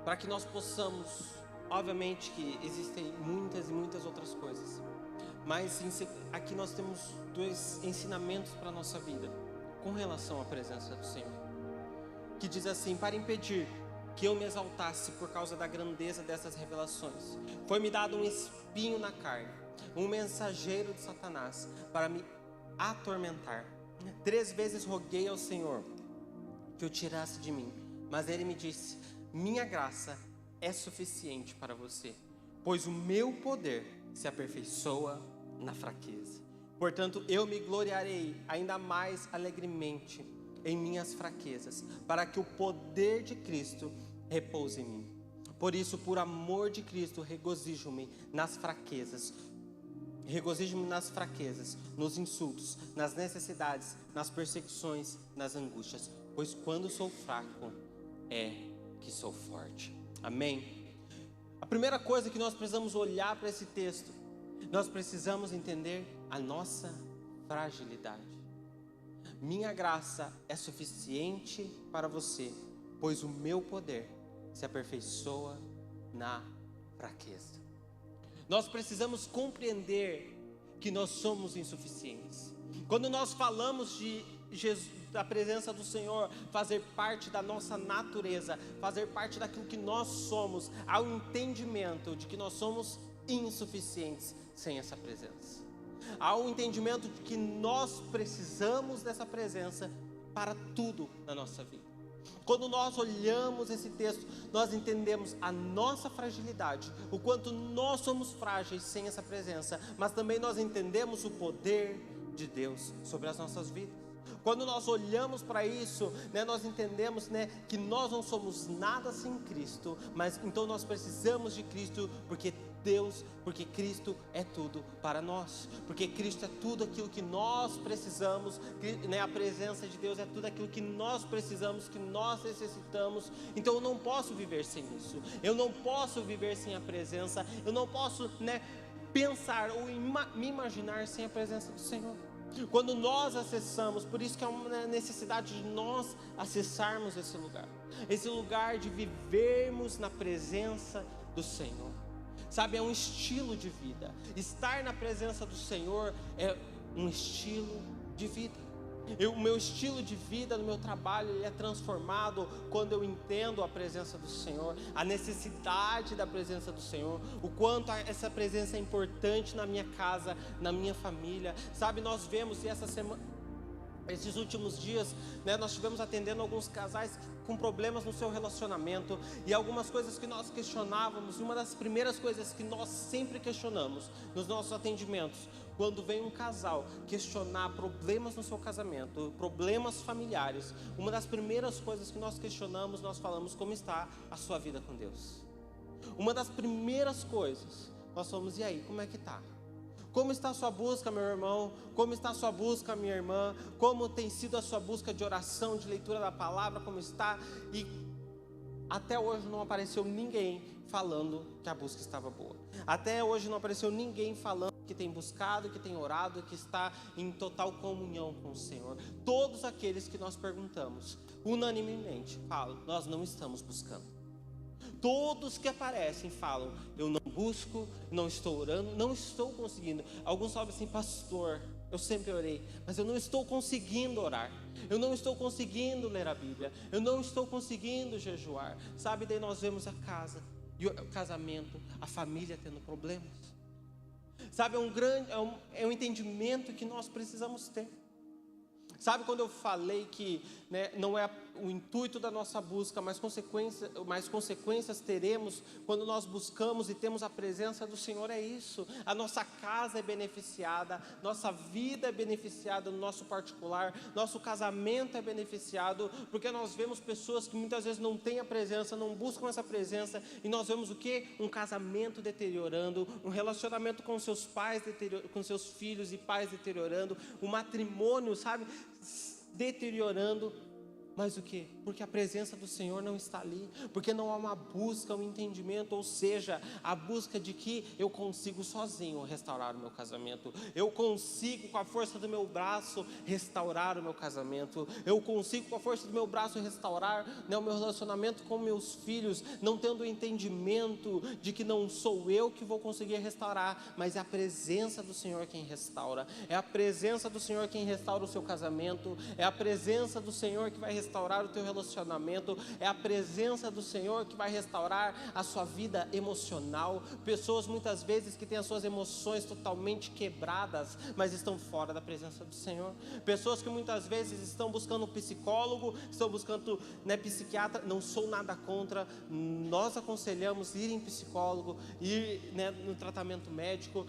Para que nós possamos, obviamente que existem muitas e muitas outras coisas, mas aqui nós temos 2 ensinamentos para a nossa vida, com relação à presença do Senhor. Que diz assim: para impedir que eu me exaltasse por causa da grandeza dessas revelações, foi-me dado um espinho na carne, um mensageiro de Satanás, para me atormentar. 3 vezes roguei ao Senhor que o tirasse de mim, mas ele me disse: minha graça é suficiente para você, pois o meu poder se aperfeiçoa na fraqueza. Portanto, eu me gloriarei ainda mais alegremente em minhas fraquezas, para que o poder de Cristo repouse em mim. Por isso, por amor de Cristo, regozijo-me nas fraquezas, nos insultos, nas necessidades, nas perseguições, nas angústias, pois quando sou fraco, é que sou forte. Amém? A primeira coisa que nós precisamos olhar para esse texto, nós precisamos entender a nossa fragilidade. Minha graça é suficiente para você, pois o meu poder se aperfeiçoa na fraqueza. Nós precisamos compreender que nós somos insuficientes. Quando nós falamos de Jesus, da presença do Senhor fazer parte da nossa natureza, fazer parte daquilo que nós somos, há um entendimento de que nós somos insuficientes sem essa presença. Há um entendimento de que nós precisamos dessa presença para tudo na nossa vida. Quando nós olhamos esse texto, nós entendemos a nossa fragilidade, o quanto nós somos frágeis sem essa presença, mas também nós entendemos o poder de Deus sobre as nossas vidas. Quando nós olhamos para isso, nós entendemos que nós não somos nada sem Cristo, mas então nós precisamos de Cristo, porque Cristo é tudo para nós, porque Cristo é tudo aquilo que nós precisamos, a presença de Deus é tudo aquilo que nós precisamos, que nós necessitamos. Então eu não posso viver sem isso, eu não posso viver sem a presença, eu não posso pensar ou me imaginar sem a presença do Senhor. Quando nós acessamos, por isso que é uma necessidade de nós acessarmos esse lugar de vivermos na presença do Senhor. É um estilo de vida. Estar na presença do Senhor é um estilo de vida. O meu estilo de vida no meu trabalho ele é transformado quando eu entendo a presença do Senhor, a necessidade da presença do Senhor, o quanto essa presença é importante na minha casa, na minha família. Nós vemos, e essa semana, esses últimos dias, nós estivemos atendendo alguns casais com problemas no seu relacionamento, e algumas coisas que nós questionávamos. Uma das primeiras coisas que nós sempre questionamos nos nossos atendimentos, quando vem um casal questionar problemas no seu casamento, problemas familiares, uma das primeiras coisas que nós questionamos, nós falamos: como está a sua vida com Deus? Uma das primeiras coisas, nós falamos: e aí, como é que está? Como está a sua busca, meu irmão? Como está a sua busca, minha irmã? Como tem sido a sua busca de oração, de leitura da palavra? Como está? E até hoje não apareceu ninguém falando que a busca estava boa. Até hoje não apareceu ninguém falando que tem buscado, que tem orado, que está em total comunhão com o Senhor. Todos aqueles que nós perguntamos, unanimemente, falam: nós não estamos buscando. Todos que aparecem falam: eu não busco, não estou orando, não estou conseguindo. Alguns falam assim: pastor, eu sempre orei, mas eu não estou conseguindo orar. Eu não estou conseguindo ler a Bíblia. Eu não estou conseguindo jejuar. Sabe, daí nós vemos a casa, e o casamento, a família tendo problemas. Sabe, é um entendimento que nós precisamos ter. Sabe, quando eu falei que, não é o intuito da nossa busca, mas consequências teremos quando nós buscamos e temos a presença do Senhor, é isso. A nossa casa é beneficiada, nossa vida é beneficiada no nosso particular, nosso casamento é beneficiado, porque nós vemos pessoas que muitas vezes não têm a presença, não buscam essa presença, e nós vemos o quê? Um casamento deteriorando, um relacionamento com seus pais, com seus filhos e pais deteriorando, um matrimônio, sabe, deteriorando. Mas o quê? Porque a presença do Senhor não está ali, porque não há uma busca, um entendimento, ou seja, a busca de que eu consigo sozinho restaurar o meu casamento, eu consigo com a força do meu braço restaurar o meu casamento, eu consigo com a força do meu braço restaurar, o meu relacionamento com meus filhos, não tendo o entendimento de que não sou eu que vou conseguir restaurar, mas é a presença do Senhor quem restaura, é a presença do Senhor quem restaura o seu casamento, é a presença do Senhor que vai restaurar o teu relacionamento, é a presença do Senhor que vai restaurar a sua vida emocional. Pessoas muitas vezes que têm as suas emoções totalmente quebradas, mas estão fora da presença do Senhor. Pessoas que muitas vezes estão buscando um psicólogo, estão buscando psiquiatra. Não sou nada contra, nós aconselhamos ir em psicólogo, ir no tratamento médico,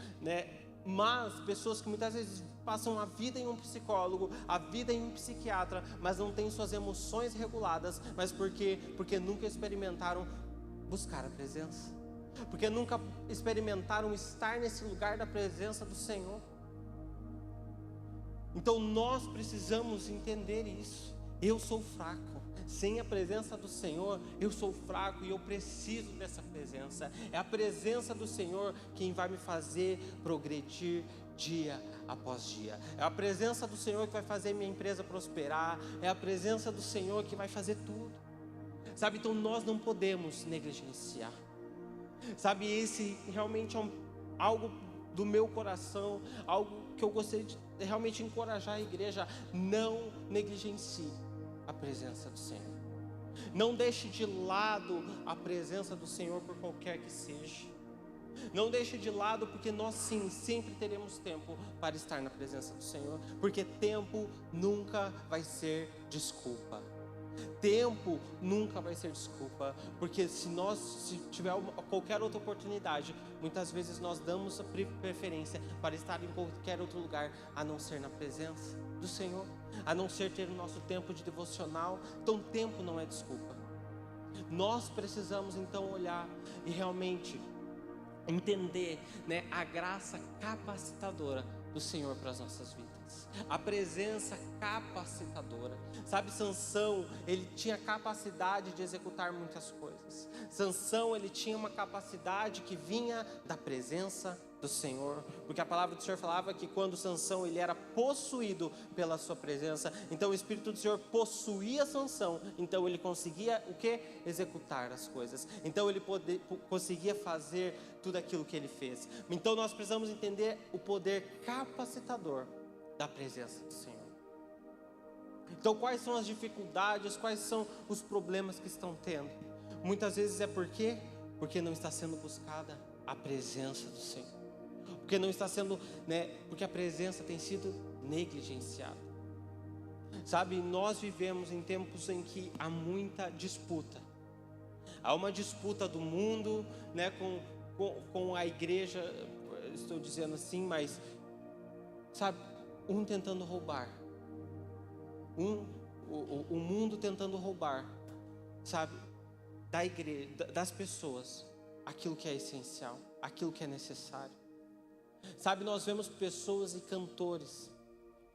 mas pessoas que muitas vezes passam a vida em um psicólogo, a vida em um psiquiatra, mas não têm suas emoções reguladas. Mas por quê? Porque nunca experimentaram buscar a presença, porque nunca experimentaram estar nesse lugar da presença do Senhor. Então nós precisamos entender isso. Eu sou fraco, sem a presença do Senhor eu sou fraco e eu preciso dessa presença. É a presença do Senhor quem vai me fazer progredir dia após dia. É a presença do Senhor que vai fazer minha empresa prosperar. É a presença do Senhor que vai fazer tudo. Sabe, então nós não podemos negligenciar. Sabe, esse realmente é algo do meu coração, algo que eu gostaria de realmente encorajar a igreja. Não negligencie a presença do Senhor. Não deixe de lado a presença do Senhor por qualquer que seja. Não deixe de lado, porque nós sim, sempre teremos tempo para estar na presença do Senhor, porque tempo nunca vai ser desculpa. Tempo nunca vai ser desculpa, porque se tiver qualquer outra oportunidade, muitas vezes nós damos a preferência para estar em qualquer outro lugar, a não ser na presença do Senhor, a não ser ter o nosso tempo de devocional. Então tempo não é desculpa. Nós precisamos então olhar e realmente entender, a graça capacitadora do Senhor para as nossas vidas, a presença capacitadora. Sabe, Sansão, ele tinha capacidade de executar muitas coisas. Sansão, ele tinha uma capacidade que vinha da presença do Senhor, porque a palavra do Senhor falava que quando Sansão ele era possuído pela sua presença, então o Espírito do Senhor possuía Sansão, então ele conseguia o quê? Executar as coisas, então ele conseguia fazer tudo aquilo que ele fez. Então nós precisamos entender o poder capacitador da presença do Senhor. Então quais são as dificuldades, quais são os problemas que estão tendo? Muitas vezes é porque não está sendo buscada a presença do Senhor, porque não está sendo, porque a presença tem sido negligenciada. Sabe, nós vivemos em tempos em que há muita disputa. Há uma disputa do mundo, com a igreja, estou dizendo assim, mas, sabe, um tentando roubar, o mundo tentando roubar, sabe, da igreja, das pessoas, aquilo que é essencial, aquilo que é necessário. Sabe, nós vemos pessoas e cantores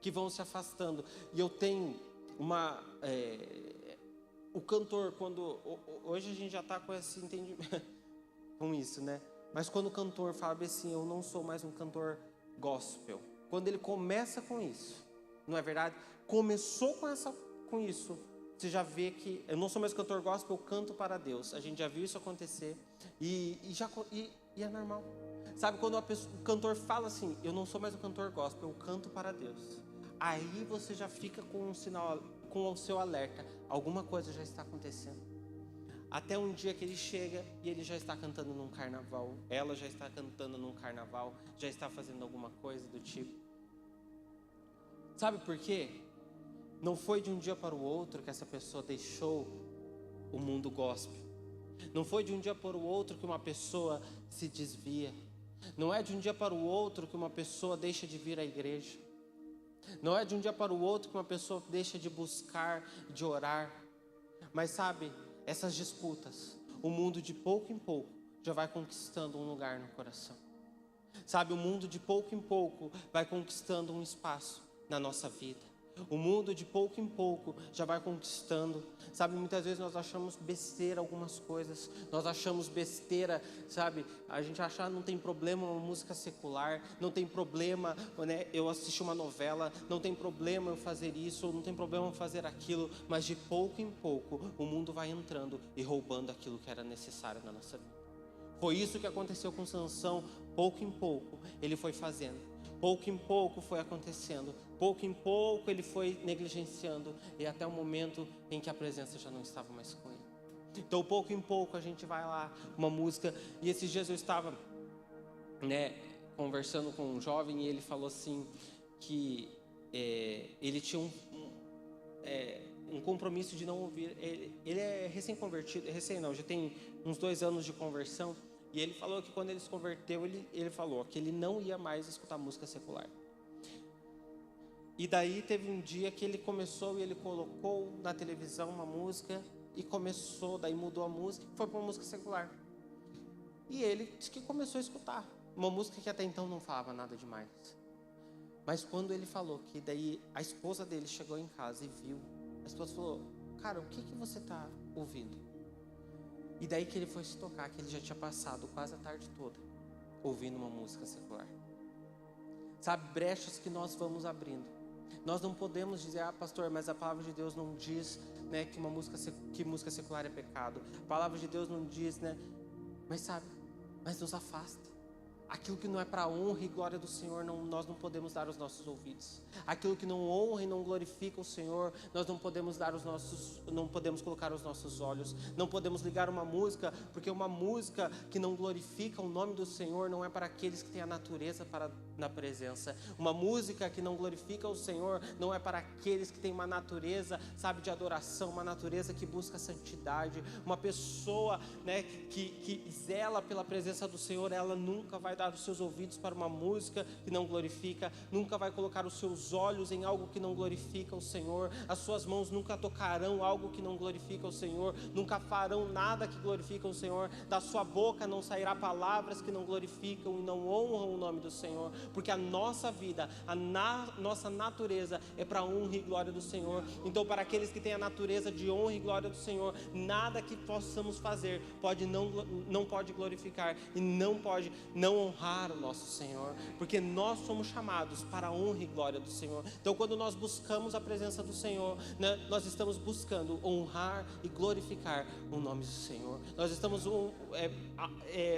que vão se afastando. E eu tenho o cantor, hoje a gente já está com esse entendimento, com isso, né? Mas quando o cantor fala assim, eu não sou mais um cantor gospel. Quando ele começa com isso, não é verdade? Começou com isso, você já vê que eu não sou mais cantor gospel, eu canto para Deus. A gente já viu isso acontecer e é normal. Sabe, quando o cantor fala assim, eu não sou mais um cantor gospel, eu canto para Deus. Aí você já fica com um sinal, com o seu alerta, alguma coisa já está acontecendo. Até um dia que ele chega e ele já está cantando num carnaval, ela já está cantando num carnaval, já está fazendo alguma coisa do tipo. Sabe por quê? Não foi de um dia para o outro que essa pessoa deixou o mundo gospel. Não foi de um dia para o outro que uma pessoa se desvia. Não é de um dia para o outro que uma pessoa deixa de vir à igreja. Não é de um dia para o outro que uma pessoa deixa de buscar, de orar. Mas sabe, essas disputas, o mundo de pouco em pouco já vai conquistando um lugar no coração. Sabe, o mundo de pouco em pouco vai conquistando um espaço na nossa vida. O mundo de pouco em pouco já vai conquistando. Sabe, muitas vezes nós achamos besteira algumas coisas. Nós achamos besteira, sabe? A gente acha não tem problema uma música secular, não tem problema, né, eu assistir uma novela, não tem problema eu fazer isso, não tem problema eu fazer aquilo. Mas de pouco em pouco o mundo vai entrando e roubando aquilo que era necessário na nossa vida. Foi isso que aconteceu com Sansão. Pouco em pouco ele foi fazendo. Pouco em pouco foi acontecendo, pouco em pouco ele foi negligenciando, e até o momento em que a presença já não estava mais com ele. Então, pouco em pouco a gente vai lá, uma música, e esses dias eu estava, né, conversando com um jovem, e ele falou assim, que ele tinha um compromisso de não ouvir, ele é recém-convertido, já tem uns 2 anos de conversão. E ele falou que quando ele se converteu, ele falou que ele não ia mais escutar música secular. E daí teve um dia que ele começou e ele colocou na televisão uma música e daí mudou a música e foi para uma música secular. E ele disse que começou a escutar uma música que até então não falava nada demais. Mas quando ele falou que daí a esposa dele chegou em casa e viu, a esposa falou, cara, o que você está ouvindo? E daí que ele foi se tocar, que ele já tinha passado quase a tarde toda ouvindo uma música secular. Sabe, brechas que nós vamos abrindo. Nós não podemos dizer, pastor, mas a palavra de Deus não diz, né, que música secular é pecado. A palavra de Deus não diz, né, mas nos afasta. Aquilo que não é para a honra e glória do Senhor, nós não podemos dar os nossos ouvidos. Aquilo que não honra e não glorifica o Senhor, nós não podemos colocar os nossos olhos. Não podemos ligar uma música, porque uma música que não glorifica o nome do Senhor não é para aqueles que têm a natureza na presença. Uma música que não glorifica o Senhor não é para aqueles que têm uma natureza, sabe, de adoração, uma natureza que busca santidade. Uma pessoa, né, que zela pela presença do Senhor, ela nunca vai dar os seus ouvidos para uma música que não glorifica, nunca vai colocar os seus olhos em algo que não glorifica o Senhor, as suas mãos nunca tocarão algo que não glorifica o Senhor, nunca farão nada que glorifica o Senhor, da sua boca não sairá palavras que não glorificam e não honram o nome do Senhor, porque a nossa vida, nossa natureza é para a honra e glória do Senhor. Então, para aqueles que têm a natureza de honra e glória do Senhor, nada que possamos fazer não pode glorificar e não pode não honrar o nosso Senhor, porque nós somos chamados para a honra e glória do Senhor. Então, quando nós buscamos a presença do Senhor, né, nós estamos buscando honrar e glorificar o nome do Senhor. Nós estamos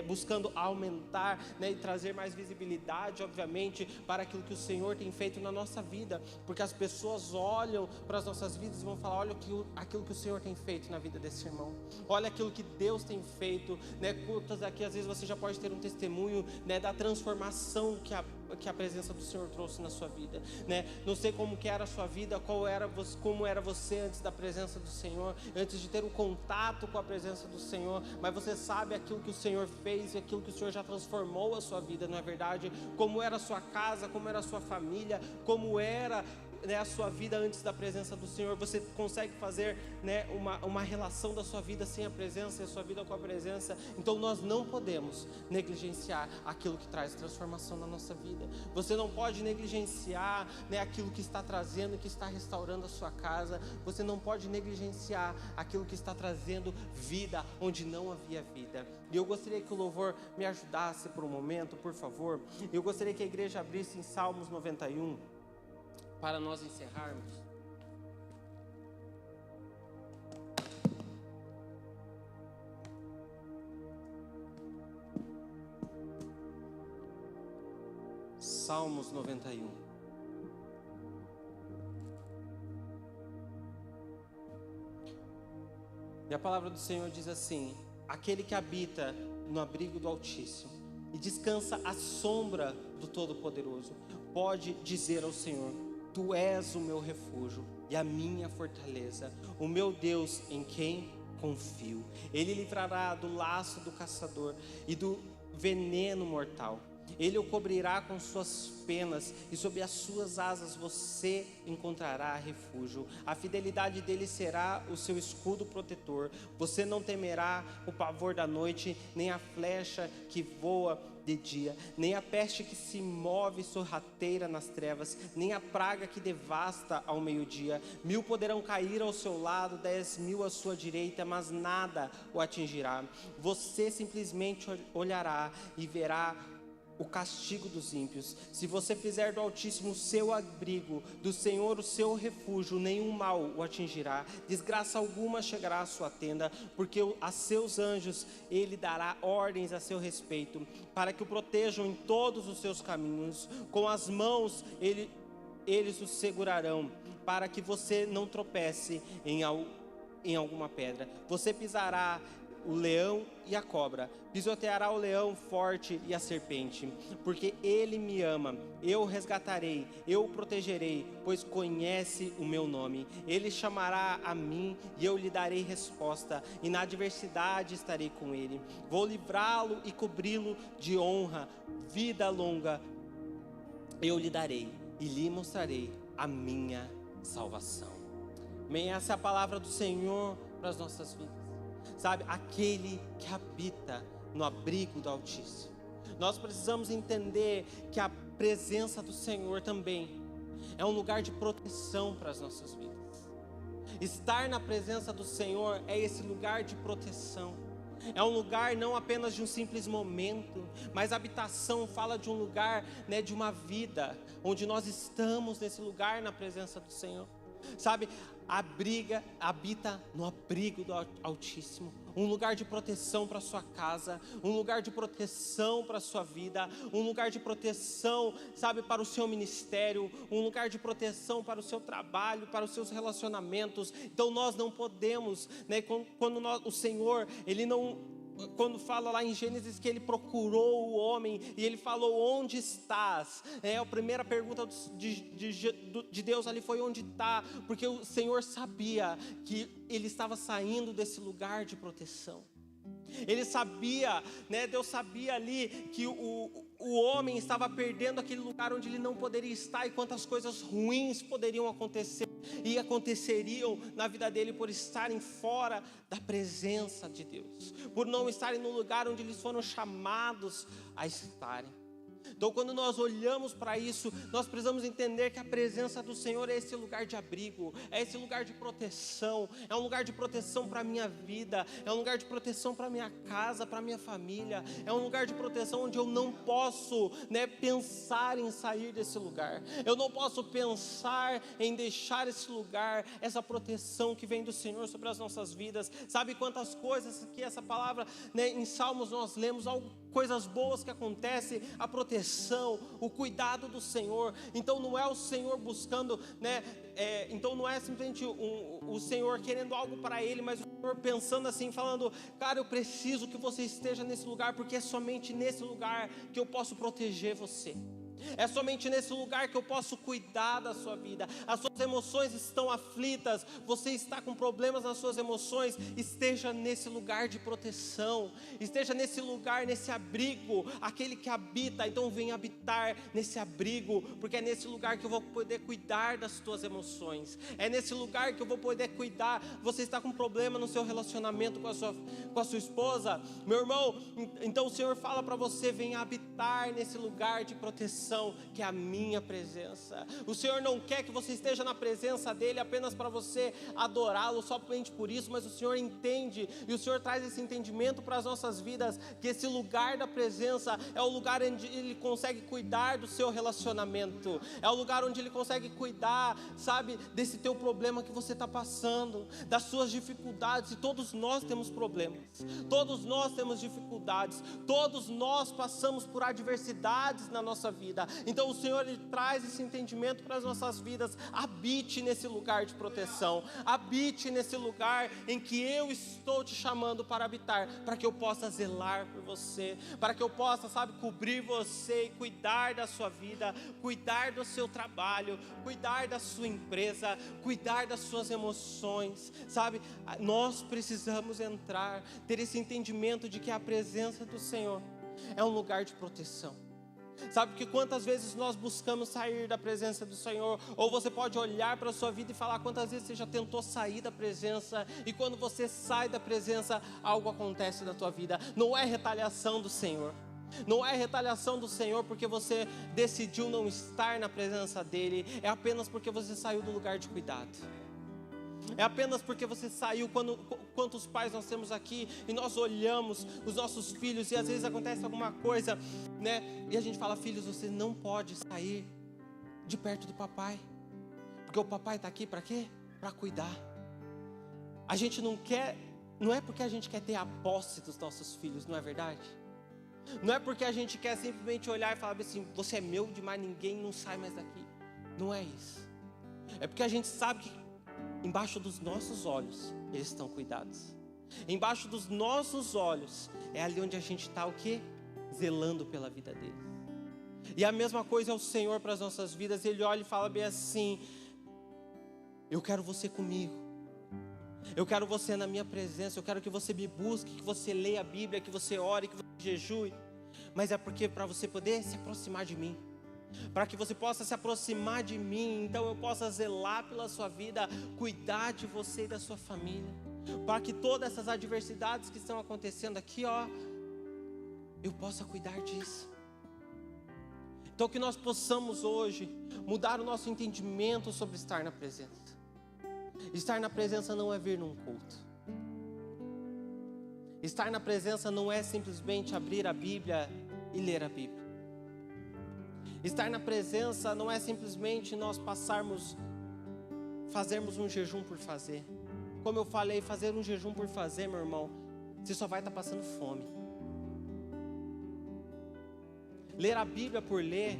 buscando aumentar, né, e trazer mais visibilidade, obviamente, para aquilo que o Senhor tem feito na nossa vida, porque as pessoas olham para as nossas vidas e vão falar, olha aquilo que o Senhor tem feito na vida desse irmão, olha aquilo que Deus tem feito, né? Quantas aqui às vezes você já pode ter um testemunho, né, da transformação que a presença do Senhor trouxe na sua vida, né? Não sei como que era a sua vida, como era você antes da presença do Senhor, antes de ter um contato com a presença do Senhor, mas você sabe aquilo que o Senhor fez e aquilo que o Senhor já transformou a sua vida, não é verdade? Como era a sua casa, como era a sua família, como era né, a sua vida antes da presença do Senhor? Você consegue fazer, né, uma relação da sua vida sem a presença e a sua vida com a presença? Então nós não podemos negligenciar aquilo que traz transformação na nossa vida. Você não pode negligenciar, né, aquilo que está trazendo, que está restaurando a sua casa. Você não pode negligenciar aquilo que está trazendo vida onde não havia vida. E eu gostaria que o louvor me ajudasse por um momento, por favor. Eu gostaria que a igreja abrisse em Salmos 91 para nós encerrarmos. Salmos 91. E a palavra do Senhor diz assim: aquele que habita no abrigo do Altíssimo e descansa à sombra do Todo-Poderoso, pode dizer ao Senhor: Tu és o meu refúgio e a minha fortaleza, o meu Deus em quem confio. Ele livrará do laço do caçador e do veneno mortal. Ele o cobrirá com suas penas e sob as suas asas você encontrará refúgio. A fidelidade dele será o seu escudo protetor. Você não temerá o pavor da noite, nem a flecha que voa de dia, nem a peste que se move sorrateira nas trevas, nem a praga que devasta ao meio-dia. 1000 poderão cair ao seu lado, 10.000 à sua direita, mas nada o atingirá. Você simplesmente olhará e verá o castigo dos ímpios. Se você fizer do Altíssimo o seu abrigo, do Senhor o seu refúgio, nenhum mal o atingirá, desgraça alguma chegará à sua tenda, porque a seus anjos ele dará ordens a seu respeito, para que o protejam em todos os seus caminhos. Com as mãos eles o segurarão, para que você não tropece em alguma pedra. Você pisará o leão e a cobra, pisoteará o leão forte e a serpente, porque ele me ama. Eu o resgatarei, eu o protegerei, pois conhece o meu nome. Ele chamará a mim e eu lhe darei resposta, e na adversidade estarei com ele. Vou livrá-lo e cobri-lo de honra, vida longa eu lhe darei e lhe mostrarei a minha salvação. Amém? Essa é a palavra do Senhor para as nossas vidas. Sabe, aquele que habita no abrigo do Altíssimo. Nós precisamos entender que a presença do Senhor também é um lugar de proteção para as nossas vidas. Estar na presença do Senhor é esse lugar de proteção. É um lugar não apenas de um simples momento, mas a habitação fala de um lugar, né, de uma vida, onde nós estamos nesse lugar na presença do Senhor. Sabe, habita no abrigo do Altíssimo, um lugar de proteção para sua casa, um lugar de proteção para sua vida, um lugar de proteção, sabe, para o seu ministério, um lugar de proteção para o seu trabalho, para os seus relacionamentos. Então nós não podemos, né, o Senhor, Ele não... Quando fala lá em Gênesis que ele procurou o homem e ele falou: onde estás? A primeira pergunta de Deus ali foi: onde está? Porque o Senhor sabia que ele estava saindo desse lugar de proteção. Ele sabia, né, Deus sabia ali que o homem estava perdendo aquele lugar onde ele não poderia estar, e quantas coisas ruins poderiam acontecer e aconteceriam na vida dele por estarem fora da presença de Deus, por não estarem no lugar onde eles foram chamados a estarem. Então, quando nós olhamos para isso, nós precisamos entender que a presença do Senhor é esse lugar de abrigo, é esse lugar de proteção, é um lugar de proteção para a minha vida, é um lugar de proteção para a minha casa, para a minha família, é um lugar de proteção onde eu não posso, né, pensar em sair desse lugar, eu não posso pensar em deixar esse lugar, essa proteção que vem do Senhor sobre as nossas vidas. Sabe quantas coisas que essa palavra, né, em Salmos nós lemos, coisas boas que acontecem, a proteção, o cuidado do Senhor. Então não é o Senhor buscando, né? Então não é simplesmente o Senhor querendo algo para Ele, mas o Senhor pensando assim, falando: cara, eu preciso que você esteja nesse lugar, porque é somente nesse lugar que eu posso proteger você. É somente nesse lugar que eu posso cuidar da sua vida. As suas emoções estão aflitas, você está com problemas nas suas emoções, esteja nesse lugar de proteção, esteja nesse lugar, nesse abrigo, aquele que habita, então venha habitar nesse abrigo, porque é nesse lugar que eu vou poder cuidar das tuas emoções, é nesse lugar que eu vou poder cuidar. Você está com problema no seu relacionamento com a sua esposa, meu irmão, então o Senhor fala para você, venha habitar nesse lugar de proteção, que é a minha presença. O Senhor não quer que você esteja na presença dEle apenas para você adorá-lo, somente por isso, mas o Senhor entende, e o Senhor traz esse entendimento para as nossas vidas, que esse lugar da presença é o lugar onde Ele consegue cuidar do seu relacionamento, é o lugar onde Ele consegue cuidar, sabe, desse teu problema que você está passando, das suas dificuldades, e todos nós temos problemas, todos nós temos dificuldades, todos nós passamos por adversidades na nossa vida. Então o Senhor, Ele traz esse entendimento para as nossas vidas. Habite nesse lugar de proteção, habite nesse lugar em que eu estou te chamando para habitar, para que eu possa zelar por você, para que eu possa, sabe, cobrir você e cuidar da sua vida, cuidar do seu trabalho, cuidar da sua empresa, cuidar das suas emoções, sabe, nós precisamos entrar, ter esse entendimento de que a presença do Senhor é um lugar de proteção. Sabe que quantas vezes nós buscamos sair da presença do Senhor, ou você pode olhar para a sua vida e falar quantas vezes você já tentou sair da presença, e quando você sai da presença, algo acontece na tua vida. Não é retaliação do Senhor, não é retaliação do Senhor porque você decidiu não estar na presença dEle, é apenas porque você saiu do lugar de cuidado. É apenas porque você saiu. Quantos pais nós temos aqui e nós olhamos os nossos filhos e às vezes acontece alguma coisa, né? E a gente fala, filhos, você não pode sair de perto do papai, porque o papai está aqui para quê? Para cuidar. A gente não quer, não é porque a gente quer ter a posse dos nossos filhos, não é verdade? Não é porque a gente quer simplesmente olhar e falar assim, você é meu demais, ninguém não sai mais daqui. Não é isso. É porque a gente sabe que embaixo dos nossos olhos, eles estão cuidados. Embaixo dos nossos olhos, é ali onde a gente está o quê? Zelando pela vida deles. E a mesma coisa é o Senhor para as nossas vidas. Ele olha e fala bem assim, eu quero você comigo. Eu quero você na minha presença. Eu quero que você me busque, que você leia a Bíblia, que você ore, que você jejue. Mas é porque para você poder se aproximar de mim, para que você possa se aproximar de mim, então eu possa zelar pela sua vida, cuidar de você e da sua família, para que todas essas adversidades que estão acontecendo aqui, eu possa cuidar disso. Então que nós possamos hoje mudar o nosso entendimento sobre estar na presença. Estar na presença não é vir num culto. Estar na presença não é simplesmente abrir a Bíblia e ler a Bíblia. Estar na presença não é simplesmente nós fazermos um jejum por fazer. Como eu falei, fazer um jejum por fazer, meu irmão, você só vai estar passando fome. Ler a Bíblia por ler,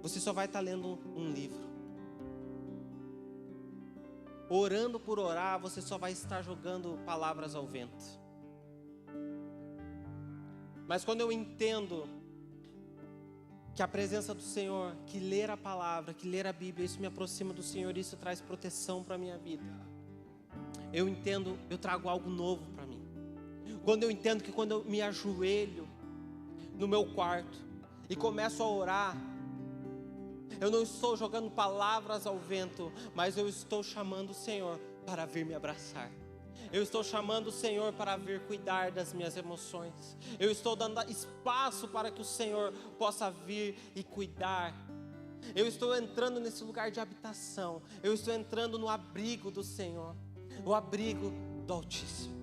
você só vai estar lendo um livro. Orando por orar, você só vai estar jogando palavras ao vento. Mas quando eu entendo que a presença do Senhor, que ler a palavra, que ler a Bíblia, isso me aproxima do Senhor, isso traz proteção para a minha vida. Eu entendo, eu trago algo novo para mim. Quando eu entendo que quando eu me ajoelho no meu quarto e começo a orar, eu não estou jogando palavras ao vento, mas eu estou chamando o Senhor para vir me abraçar. Eu estou chamando o Senhor para vir cuidar das minhas emoções. Eu estou dando espaço para que o Senhor possa vir e cuidar. Eu estou entrando nesse lugar de habitação. Eu estou entrando no abrigo do Senhor, o abrigo do Altíssimo.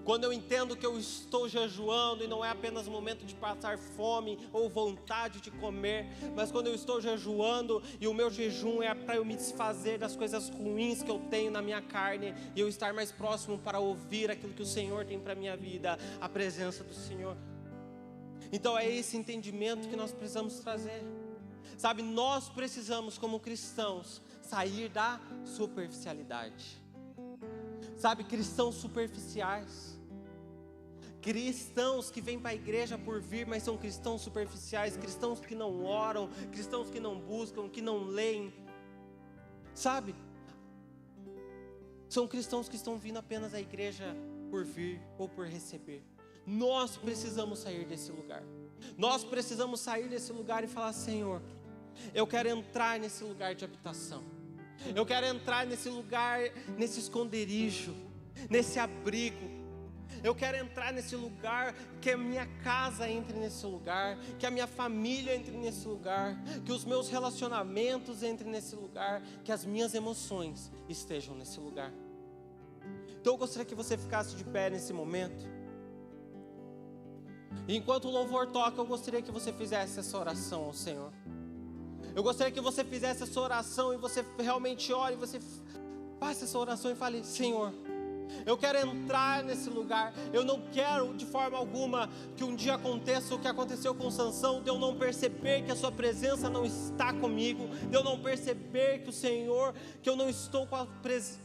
Quando eu entendo que eu estou jejuando e não é apenas um momento de passar fome ou vontade de comer, mas quando eu estou jejuando e o meu jejum é para eu me desfazer das coisas ruins que eu tenho na minha carne e eu estar mais próximo para ouvir aquilo que o Senhor tem para a minha vida, a presença do Senhor. Então é esse entendimento que nós precisamos trazer. Sabe, nós precisamos como cristãos sair da superficialidade. Sabe, cristãos superficiais, Cristãos que vêm para a igreja por vir, mas são cristãos superficiais, cristãos que não oram, cristãos que não buscam, que não leem, sabe? São cristãos que estão vindo apenas à igreja por vir ou por receber. Nós precisamos sair desse lugar. Nós precisamos sair desse lugar e falar: Senhor, eu quero entrar nesse lugar de habitação. Eu quero entrar nesse lugar, nesse esconderijo, nesse abrigo. Eu quero entrar nesse lugar, que a minha casa entre nesse lugar, que a minha família entre nesse lugar, que os meus relacionamentos entrem nesse lugar, que as minhas emoções estejam nesse lugar. Então eu gostaria que você ficasse de pé nesse momento. E enquanto o louvor toca, eu gostaria que você fizesse essa oração ao Senhor. Eu gostaria que você fizesse essa oração e você realmente ore, você faça essa oração e fale: Senhor, eu quero entrar nesse lugar. Eu não quero de forma alguma que um dia aconteça o que aconteceu com Sansão, de eu não perceber que a sua presença não está comigo, de eu não perceber que o Senhor, que eu não estou com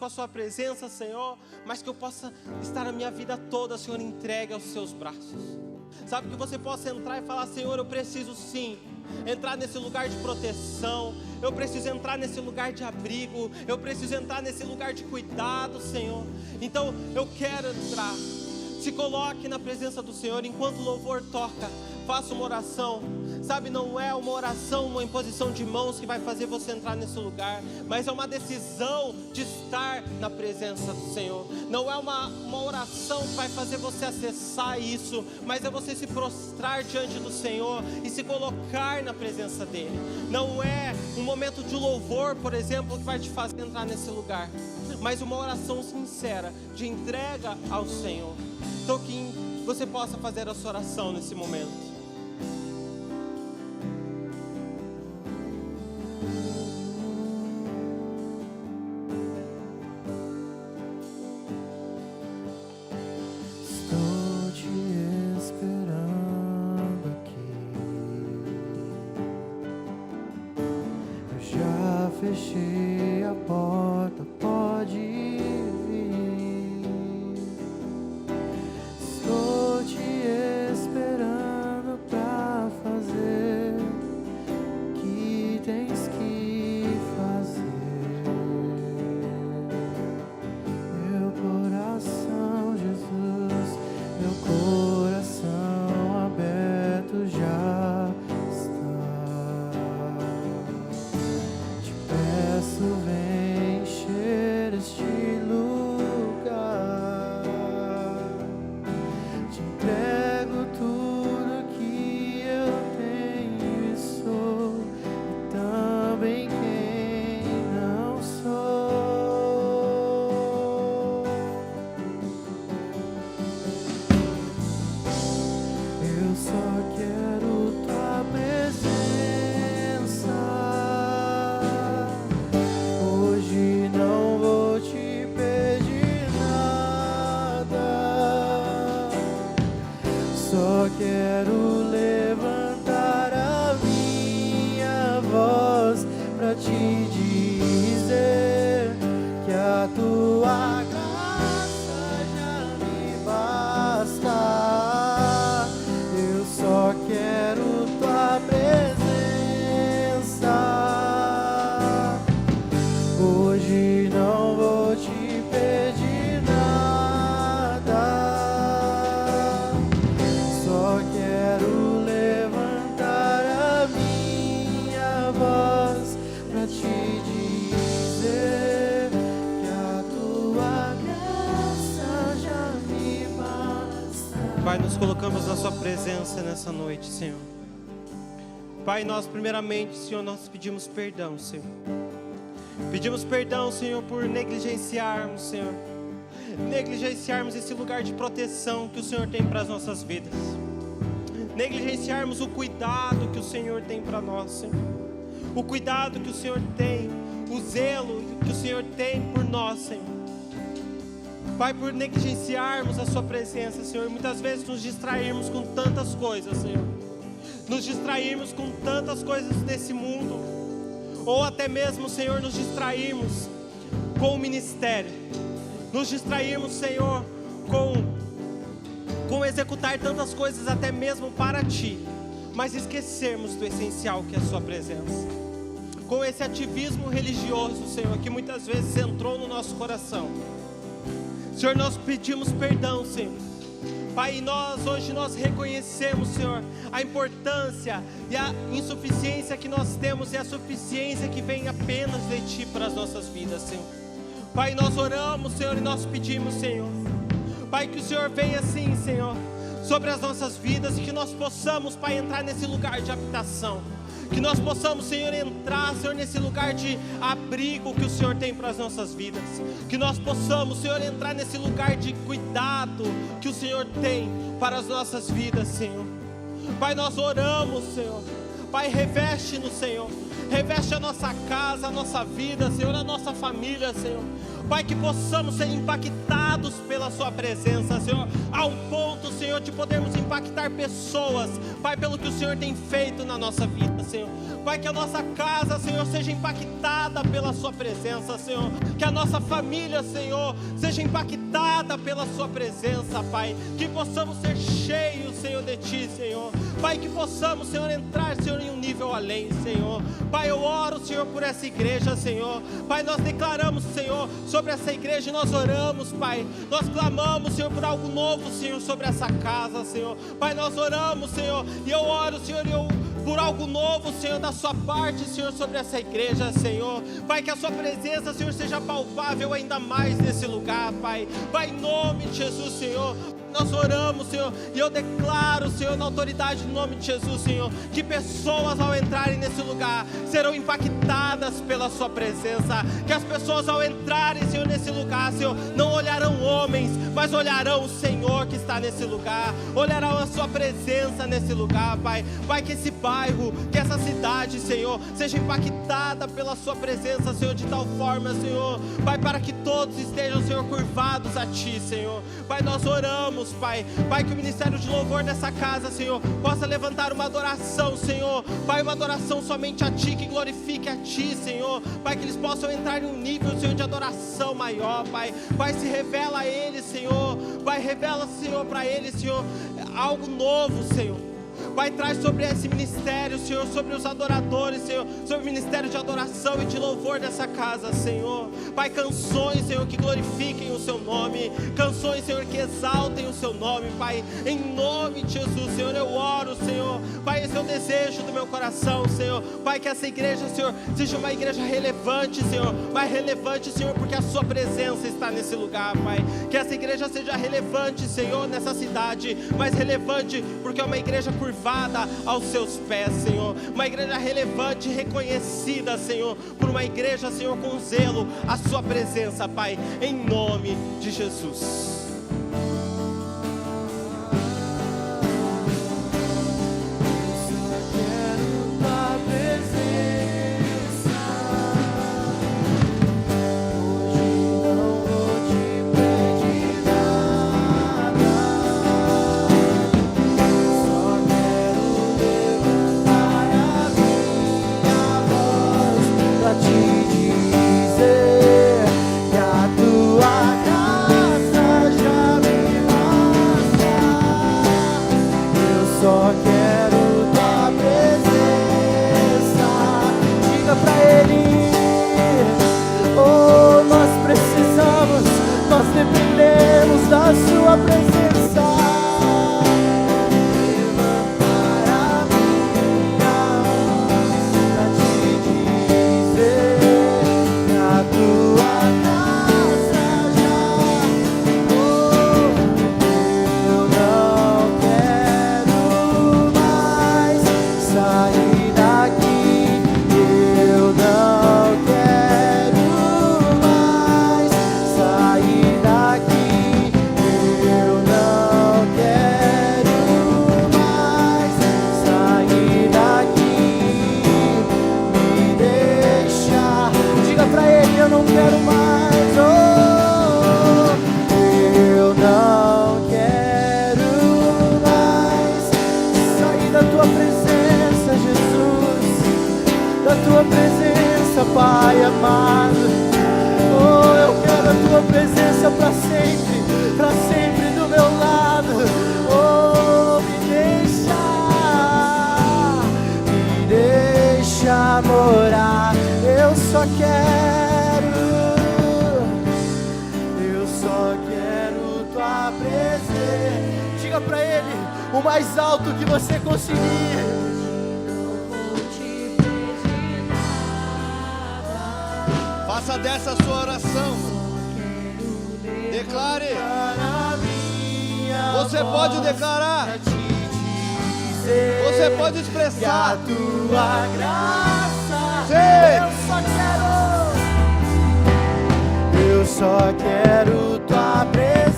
a sua presença, Senhor, mas que eu possa estar a minha vida toda, Senhor, entregue aos seus braços. Sabe, que você possa entrar e falar: Senhor, eu preciso sim entrar nesse lugar de proteção, eu preciso entrar nesse lugar de abrigo, eu preciso entrar nesse lugar de cuidado, Senhor. Então eu quero entrar. Se coloque na presença do Senhor enquanto o louvor toca. Faça uma oração. Sabe, não é uma oração, uma imposição de mãos que vai fazer você entrar nesse lugar, mas é uma decisão de estar na presença do Senhor. Não é uma oração que vai fazer você acessar isso, mas é você se prostrar diante do Senhor e se colocar na presença dEle. Não é um momento de louvor, por exemplo, que vai te fazer entrar nesse lugar, mas uma oração sincera de entrega ao Senhor. Então que você possa fazer a sua oração nesse momento. Fechei a porta, pode vir. Estou te esperando pra fazer o que tens que fazer. Meu coração, Jesus, meu coração aberto já vem encher este lugar. Te entrego tudo que eu tenho e sou, e também quem não sou. Eu só quero tua presença. Só quero levantar a minha voz pra te dizer que a tua graça já me basta. Eu só quero tua presença. Hoje não vou te pedir nada. Só quero levantar a minha voz pra te dizer que a tua graça já me basta. Pai, nos colocamos na sua presença nessa noite, Senhor. Pai, nós primeiramente, Senhor, nós pedimos perdão, Senhor. Pedimos perdão, Senhor, por negligenciarmos, Senhor. Negligenciarmos esse lugar de proteção que o Senhor tem para as nossas vidas. Negligenciarmos o cuidado que o Senhor tem para nós, Senhor. O cuidado que o Senhor tem, o zelo que o Senhor tem por nós, Senhor. Pai, por negligenciarmos a sua presença, Senhor, e muitas vezes nos distrairmos com tantas coisas, Senhor. Nos distrairmos com tantas coisas desse mundo, ou até mesmo, Senhor, nos distrairmos com o ministério. Nos distrairmos, Senhor, com com executar tantas coisas até mesmo para Ti, mas esquecermos do essencial que é a Sua presença. Com esse ativismo religioso, Senhor, que muitas vezes entrou no nosso coração, Senhor, nós pedimos perdão, Senhor. Pai, hoje nós reconhecemos, Senhor, a importância e a insuficiência que nós temos e a suficiência que vem apenas de Ti para as nossas vidas, Senhor. Pai, nós oramos, Senhor, e nós pedimos, Senhor, Pai, que o Senhor venha assim, Senhor, sobre as nossas vidas e que nós possamos, Pai, entrar nesse lugar de habitação. Que nós possamos, Senhor, entrar, Senhor, nesse lugar de abrigo que o Senhor tem para as nossas vidas. Que nós possamos, Senhor, entrar nesse lugar de cuidado que o Senhor tem para as nossas vidas, Senhor. Pai, nós oramos, Senhor. Pai, reveste-nos, Senhor. Reveste a nossa casa, a nossa vida, Senhor, a nossa família, Senhor. Pai, que possamos ser impactados pela Sua presença, Senhor, a um ponto, Senhor, de podermos impactar pessoas, Pai, pelo que o Senhor tem feito na nossa vida, Senhor. Pai, que a nossa casa, Senhor, seja impactada pela Sua presença, Senhor. Que a nossa família, Senhor, seja impactada pela Sua presença, Pai. Que possamos ser cheios, Senhor, de Ti, Senhor. Pai, que possamos, Senhor, entrar, Senhor, em um nível além, Senhor. Pai, eu oro, Senhor, por essa igreja, Senhor. Pai, nós declaramos, Senhor, sobre essa igreja, e nós oramos, Pai. Nós clamamos, Senhor, por algo novo, Senhor, sobre essa casa, Senhor. Pai, nós oramos, Senhor, e eu oro, Senhor, por algo novo, Senhor, da Sua parte, Senhor, sobre essa igreja, Senhor. Pai, que a Sua presença, Senhor, seja palpável ainda mais nesse lugar, Pai. Pai, em nome de Jesus, Senhor. Nós oramos, Senhor, e eu declaro, Senhor, na autoridade do nome de Jesus, Senhor, que pessoas ao entrarem nesse lugar serão impactadas pela Sua presença. Que as pessoas ao entrarem, Senhor, nesse lugar, Senhor, não olharão homens, mas olharão o Senhor que está nesse lugar, olharão a Sua presença nesse lugar, Pai. Pai, que esse bairro, que essa cidade, Senhor, seja impactada pela Sua presença, Senhor, de tal forma, Senhor, Pai, para que todos estejam, Senhor, curvados a Ti, Senhor. Pai, nós oramos, Pai. Pai, que o ministério de louvor dessa casa, Senhor, possa levantar uma adoração, Senhor. Pai, uma adoração somente a Ti, que glorifique a Ti, Senhor. Pai, que eles possam entrar em um nível, Senhor, de adoração maior, Pai. Pai, se revela a eles, Senhor. Pai, revela, Senhor, para eles, Senhor, algo novo, Senhor. Pai, traz sobre esse ministério, Senhor, sobre os adoradores, Senhor, sobre o ministério de adoração e de louvor dessa casa, Senhor. Pai, canções, Senhor, que glorifiquem o Seu nome, canções, Senhor, que exaltem o Seu nome, Pai, em nome de Jesus, Senhor, eu oro, Senhor. Pai, esse é o desejo do meu coração, Senhor. Pai, que essa igreja, Senhor, seja uma igreja relevante, Senhor, mais relevante, Senhor, porque a Sua presença está nesse lugar, Pai. Que essa igreja seja relevante, Senhor, nessa cidade, mais relevante, porque é uma igreja curvada aos Seus pés, Senhor. Uma igreja relevante, reconhecida, Senhor, por uma igreja, Senhor, com zelo a Sua presença, Pai, em nome de Jesus. Tua presença, Pai amado. Oh, eu quero a Tua presença para sempre do meu lado. Oh, só quero tua presença. Diga pra Ele o mais alto que você conseguir. Faça dessa a sua oração. Declare. Você pode declarar. Você pode expressar. A tua graça. Sim. Eu só quero tua presença.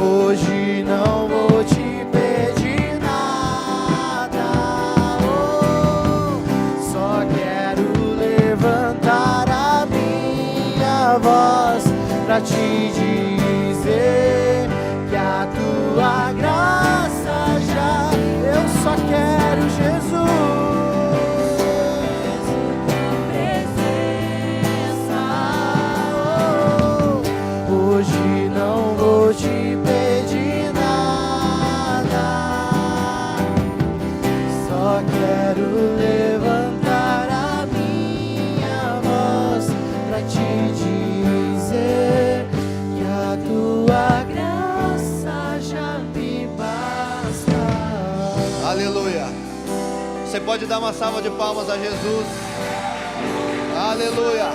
Hoje não vou te pedir nada. Só quero levantar a minha voz pra te dizer que a tua graça já. Eu só quero Jesus. Hoje não vou te pedir nada. Só quero levantar a minha voz pra te dizer que a tua graça já me basta. Aleluia. Você pode dar uma salva de palmas a Jesus. Aleluia.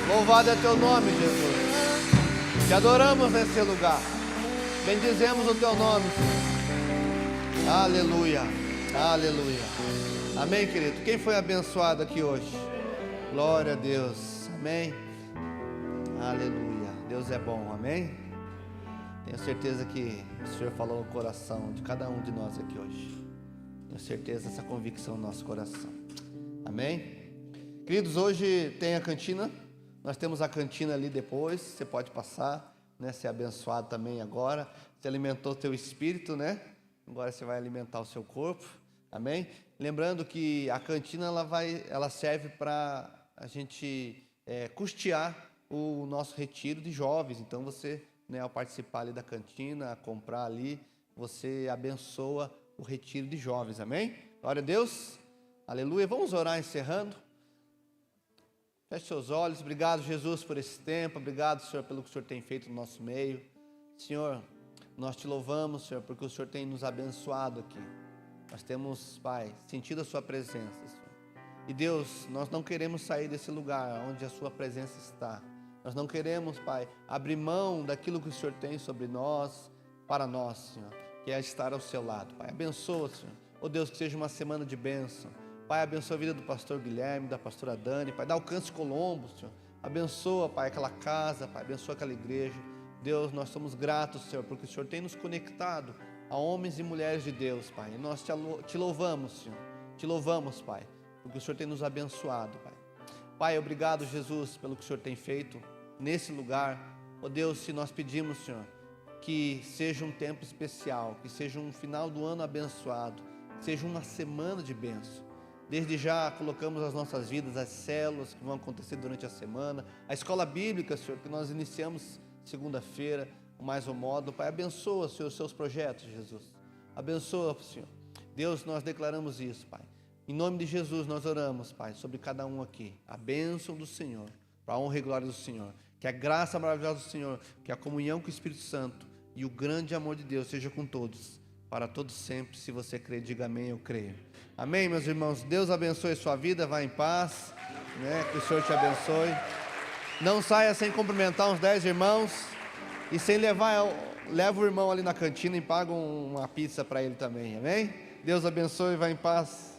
Louvado é teu nome, Jesus. Te adoramos nesse lugar. Bendizemos o teu nome, Senhor. Aleluia. Aleluia. Amém, querido? Quem foi abençoado aqui hoje? Glória a Deus. Amém. Aleluia. Deus é bom. Amém. Tenho certeza que o Senhor falou no coração de cada um de nós aqui hoje. Tenho certeza dessa convicção no nosso coração. Amém. Queridos, hoje tem a cantina. Nós temos a cantina ali depois, você pode passar, né? Ser abençoado também agora. Você alimentou o teu espírito, né? Agora você vai alimentar o seu corpo, amém? Lembrando que a cantina ela serve para a gente custear o nosso retiro de jovens. Então você, né, ao participar ali da cantina, comprar ali, você abençoa o retiro de jovens, amém? Glória a Deus, aleluia. Vamos orar encerrando. Feche seus olhos. Obrigado, Jesus, por esse tempo. Obrigado, Senhor, pelo que o Senhor tem feito no nosso meio. Senhor, nós te louvamos, Senhor, porque o Senhor tem nos abençoado aqui. Nós temos, Pai, sentido a sua presença, Senhor. E Deus, nós não queremos sair desse lugar onde a sua presença está. Nós não queremos, Pai, abrir mão daquilo que o Senhor tem sobre nós, para nós, Senhor, que é estar ao seu lado, Pai. Abençoa, Senhor. Oh Deus, que seja uma semana de bênção. Pai, abençoa a vida do pastor Guilherme, da pastora Dani, Pai, dá alcance Colombo, Senhor. Abençoa, Pai, aquela casa, Pai, abençoa aquela igreja. Deus, nós somos gratos, Senhor, porque o Senhor tem nos conectado a homens e mulheres de Deus, Pai. E nós te louvamos, Senhor. Te louvamos, Pai, porque o Senhor tem nos abençoado, Pai. Pai, obrigado, Jesus, pelo que o Senhor tem feito nesse lugar. Oh Deus, se nós pedimos, Senhor, que seja um tempo especial, que seja um final do ano abençoado, que seja uma semana de bênção. Desde já colocamos as nossas vidas, as células que vão acontecer durante a semana, a escola bíblica, Senhor, que nós iniciamos segunda-feira, o mais o modo. Pai, abençoa, Senhor, os seus projetos, Jesus. Abençoa, Senhor. Deus, nós declaramos isso, Pai. Em nome de Jesus nós oramos, Pai, sobre cada um aqui. A bênção do Senhor, para a honra e glória do Senhor. Que a graça maravilhosa do Senhor, que a comunhão com o Espírito Santo e o grande amor de Deus seja com todos, para todos sempre. Se você crê, diga amém, eu creio. Amém, meus irmãos. Deus abençoe a sua vida, vá em paz, né? Que o Senhor te abençoe. Não saia sem cumprimentar uns 10 irmãos e sem leva o irmão ali na cantina e paga uma pizza para ele também, amém? Deus abençoe, vá em paz.